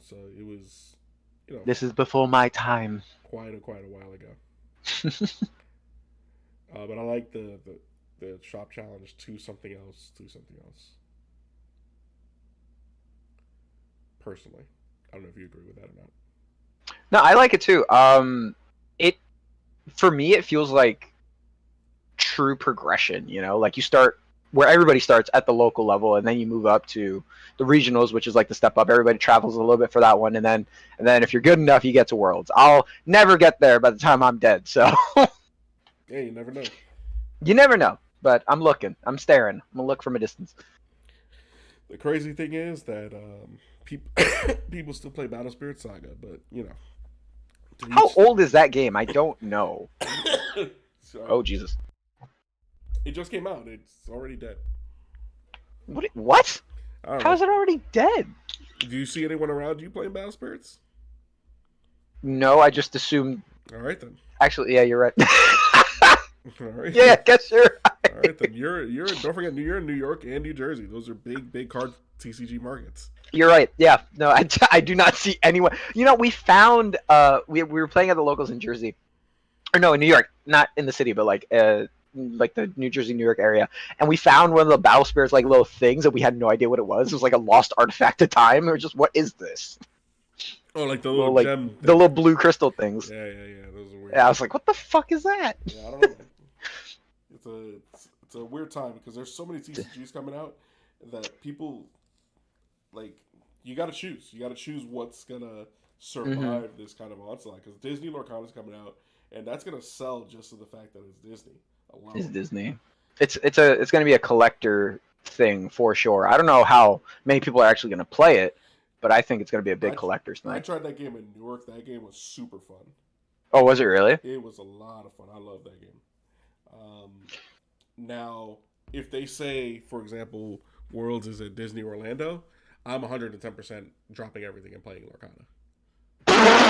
So it was, This is before my time. quite a while ago. But I like the shop challenge to something else. Personally, I don't know if you agree with that or not. No, I like it too. It for me it feels like true progression. Like you start where everybody starts at the local level, and then you move up to the regionals, which is like the step up. Everybody travels a little bit for that one, and then if you're good enough, you get to worlds. I'll never get there by the time I'm dead. So yeah, you never know. You never know, but I'm looking. I'm staring. I'm gonna look from a distance. The crazy thing is that people still play Battle Spirit Saga, but How old is that game? I don't know. Oh Jesus! It just came out. It's already dead. What? How is it already dead? Do you see anyone around you playing Battle Spirits? No, I just assumed. All right then. Actually, yeah, you're right. All right. Yeah, I guess you're right. All right, then you're don't forget you're in New York and New Jersey. Those are big card TCG markets. You're right. Yeah. No, I do not see anyone. You know, we found we were playing at the locals in Jersey, or no, in New York, not in the city, but like the New Jersey, New York area, and we found one of the Battle Spirits like little things that we had no idea what it was. It was like a lost artifact at time. We were just, what is this? Oh, like the Little little like gem the thing. little blue crystal things. Yeah. Those are weird. Yeah, I was like, what the fuck is that? Yeah, I don't know. Man. It's a weird time because there's so many TCGs coming out that people like. You got to choose. You got to choose what's gonna survive this kind of onslaught. Because Disney Lorcana is coming out, and that's gonna sell just to the fact that it's Disney alone. It's Disney. It's going to be a collector thing for sure. I don't know how many people are actually going to play it, but I think it's going to be a big collector's I thing. tried that game in Newark. That game was super fun. Oh, was it really? It was a lot of fun. I love that game. Now, if they say, for example, Worlds is at Disney Orlando, I'm 110% dropping everything and playing Lorcana.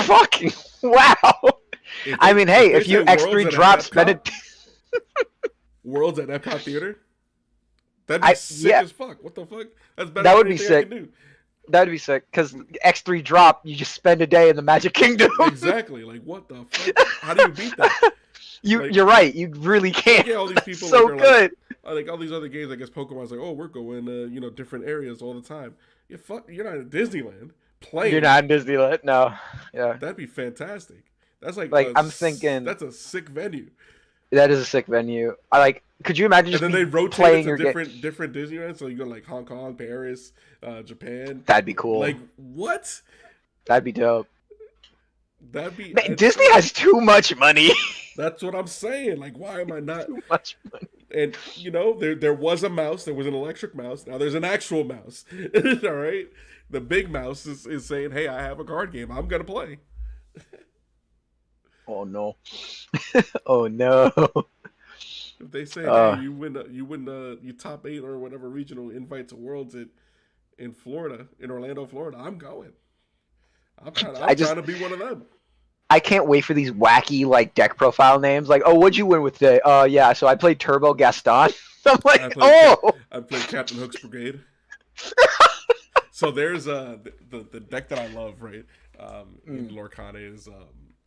Fucking wow. I mean, hey, if you X3 drop, spend it. Worlds at Epcot Theater? That'd be sick as fuck. What the fuck? That's better that than would be anything sick. I can do. That would be sick, because X3 drop, you just spend a day in the Magic Kingdom. Exactly. Like, what the fuck? How do you beat that? You're right. You really can't. Yeah, all these people so like, good. Like all these other games, I guess Pokemon's like, oh, we're going different areas all the time. You're not in Disneyland playing. You're not in Disneyland. No. Yeah. That'd be fantastic. That's like I'm thinking that's a sick venue. That is a sick venue. Could you imagine just and then they rotate playing it to different Disneyland? So you go like Hong Kong, Paris, Japan. That'd be cool. Like what? That'd be dope. That'd be. Man, Disney has too much money. That's what I'm saying. Like, why am I not? Too much money. And there was a mouse. There was an electric mouse. Now there's an actual mouse. All right. The big mouse is saying, "Hey, I have a card game. I'm gonna play." Oh no. Oh no. If they say, "Hey, you win you top 8 or whatever regional invite to Worlds in Florida, in Orlando, Florida," I'm going. I'm trying to be one of them. I can't wait for these wacky like deck profile names. Like, oh, what'd you win with today? Yeah, so I played Turbo Gaston. I'm like, I played Captain Hook's Brigade. So there's the deck that I love, right? In Lorcana is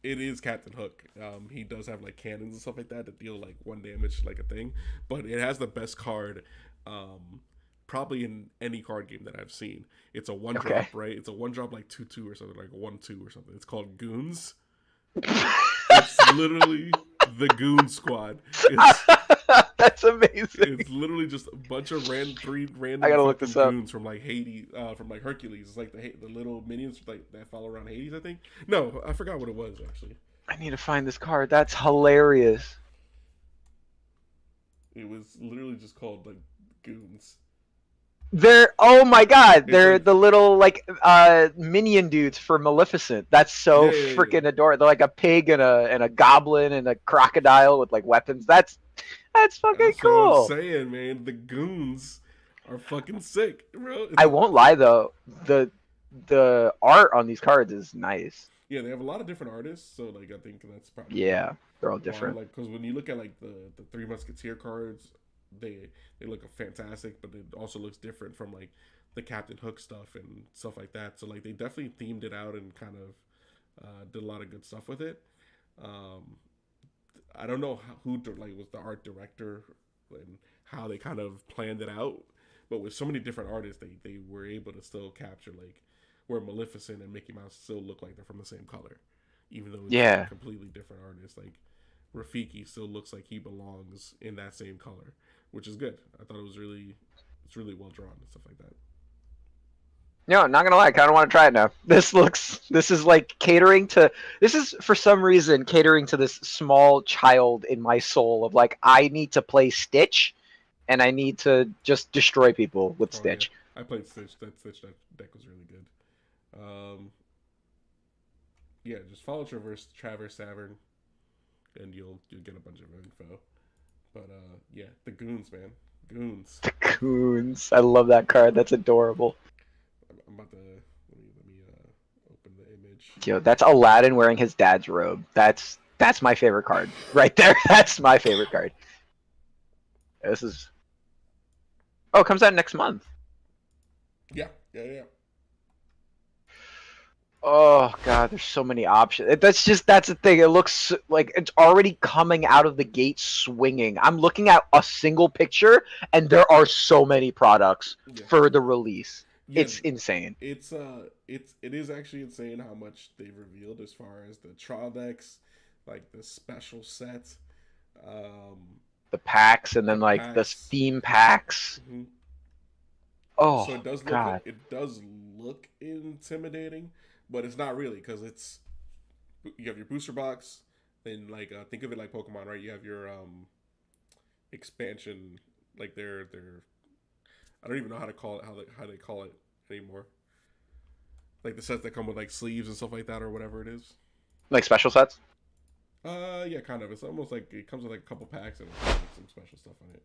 it is Captain Hook. He does have like cannons and stuff like that deal like 1 damage like a thing, but it has the best card probably in any card game that I've seen. It's a 1-drop, right? It's a 1-drop like 2/2 or something, like 1/2 or something. It's called Goons. It's literally the Goon Squad. That's amazing. It's literally just a bunch of three random I gotta look this up. goons from like Hades, from like Hercules. It's like the little minions like that follow around Hades, I think. No, I forgot what it was actually. I need to find this card. That's hilarious. It was literally just called like Goons. Oh my god, they're like, the little like minion dudes for Maleficent. That's so freaking adorable. They're like a pig and a goblin and a crocodile with like weapons. That's fucking cool. What I'm saying, man, the Goons are fucking sick, bro. I won't lie though, the art on these cards is nice. Yeah, they have a lot of different artists, so like I think that's probably they're all different. Like because when you look at like the Three Musketeer cards, they look fantastic, but it also looks different from like the Captain Hook stuff and stuff like that. So like they definitely themed it out and kind of did a lot of good stuff with it. I don't know who like was the art director and how they kind of planned it out, but with so many different artists, they were able to still capture like where Maleficent and Mickey Mouse still look like they're from the same color, even though it's completely different artists. Like Rafiki still looks like he belongs in that same color, which is good. I thought it's really well drawn and stuff like that. No, not gonna lie, I kind of want to try it now. This is like catering to. This is for some reason catering to this small child in my soul of like I need to play Stitch, and I need to just destroy people with Stitch. Yeah. I played Stitch. That Stitch deck was really good. Yeah, just follow Traverse Tavern, and you'll get a bunch of info. But yeah, the Goons, man, Goons. The Goons. I love that card. That's adorable. I'm about to let me open the image. Yo, that's Aladdin wearing his dad's robe. That's my favorite card right there. That's my favorite card. This is. Oh, it comes out next month. Yeah, yeah, yeah. Oh god, there's so many options. That's the thing. It looks like it's already coming out of the gate swinging. I'm looking at a single picture, and there are so many products Yeah. for the release. Yeah, It's insane. it is actually insane how much they've revealed as far as the trial decks, like the special set, The packs, and the then like the packs. theme packs. Hmm. So Oh god. it does look intimidating, but it's not really because it's you have your booster box, then like think of it like Pokemon, right? You have your expansion, like their I don't even know how to call it how they call it anymore. Like the sets that come with like sleeves and stuff like that or whatever it is. Like special sets. Yeah, kind of. It's almost like it comes with like a couple packs and like some special stuff on it.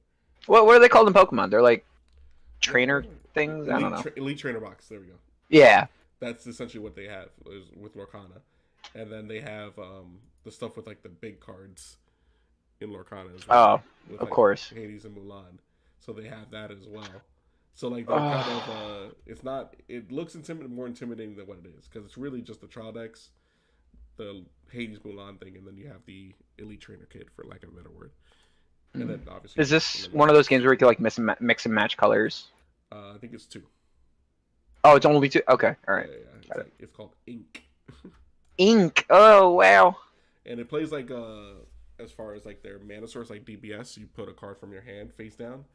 What are they called in Pokemon? They're like What are they trainer called? things. I don't know. Elite Trainer Box. There we go. Yeah. That's essentially what they have is with Lorcana, and then they have the stuff with like the big cards in Lorcana as well, Oh, with of like course. Hades and Mulan. So they have that as well. So like they're kind of Oh, it's not it looks more intimidating than what it is because it's really just the trial decks, the Hades Mulan thing, and then you have the Elite Trainer kit for lack of a better word, and then obviously is the this limited one of those packs. games where you can like mix and match colors? I think it's two. Oh, it's only two. Okay, all Yeah, right. yeah, yeah. It's Got it. like it's called Ink, Ink. Oh wow. and it plays like as far as like their mana source like DBS, you put a card from your hand face down,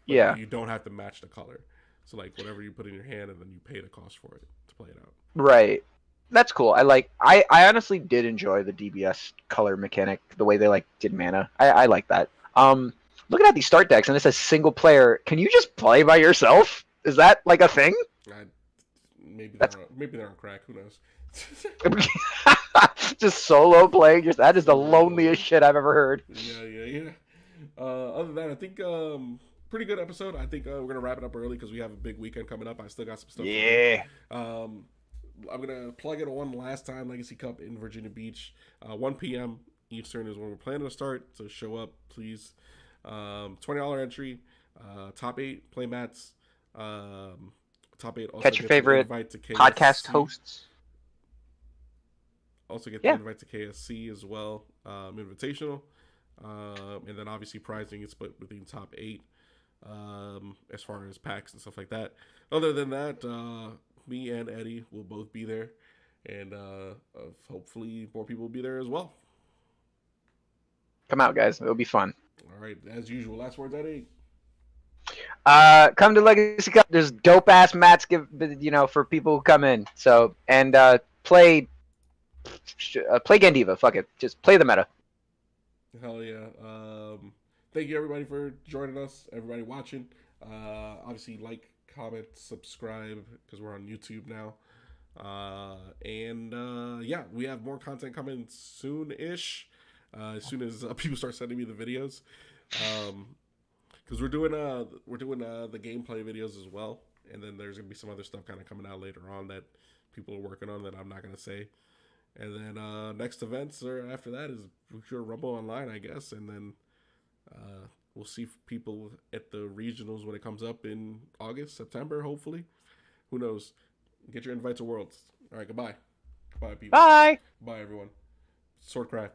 but Yeah. you don't have to match the color. So like whatever you put in your hand, and then you pay the cost for it to play it out. Right. That's cool. I honestly did enjoy the DBS color mechanic, the way they like did mana. I like that. Looking at these start decks and it says single player. Can you just play by yourself? Is that like a thing? I, That's maybe they're on crack. Who knows? just solo playing. Just that is the Solo loneliest play. shit I've ever heard. Yeah, yeah, yeah. Other than that, I think pretty good episode. I think we're gonna wrap it up early because we have a big weekend coming up. I still got some stuff to do. Yeah. Um, I'm gonna plug it one last time. Legacy Cup in Virginia Beach, 1 p.m. Eastern is when we're planning to start. So show up, please. $20 entry. Top 8 play mats. Top 8 also Catch your gets an favorite invite to podcast KSC. hosts. Also get the Yeah. invite to KSC as well. Invitational. And then obviously prizing is split between top 8 as far as packs and stuff like that. Other than that, me and Eddie will both be there. And hopefully more people will be there as well. Come out, guys. It'll be fun. All right, as usual. Last words, Eddie. Come to Legacy Cup. There's dope ass mats for people who come in. So and play Gandiva. Fuck it. Just play the meta. Hell yeah. Thank you everybody for joining us. Everybody watching. Obviously like, comment, subscribe because we're on YouTube now. Yeah, we have more content coming soon-ish. As soon as people start sending me the videos. Because we're doing the gameplay videos as well, and then there's gonna be some other stuff kind of coming out later on that people are working on that I'm not gonna say. And then next events or after that is sure Rumble Online, I guess, and then we'll see people at the regionals when it comes up in August, September, hopefully. Who knows? Get your invite to Worlds. All right, goodbye. Goodbye, people. Bye. Bye, everyone. Swordcraft.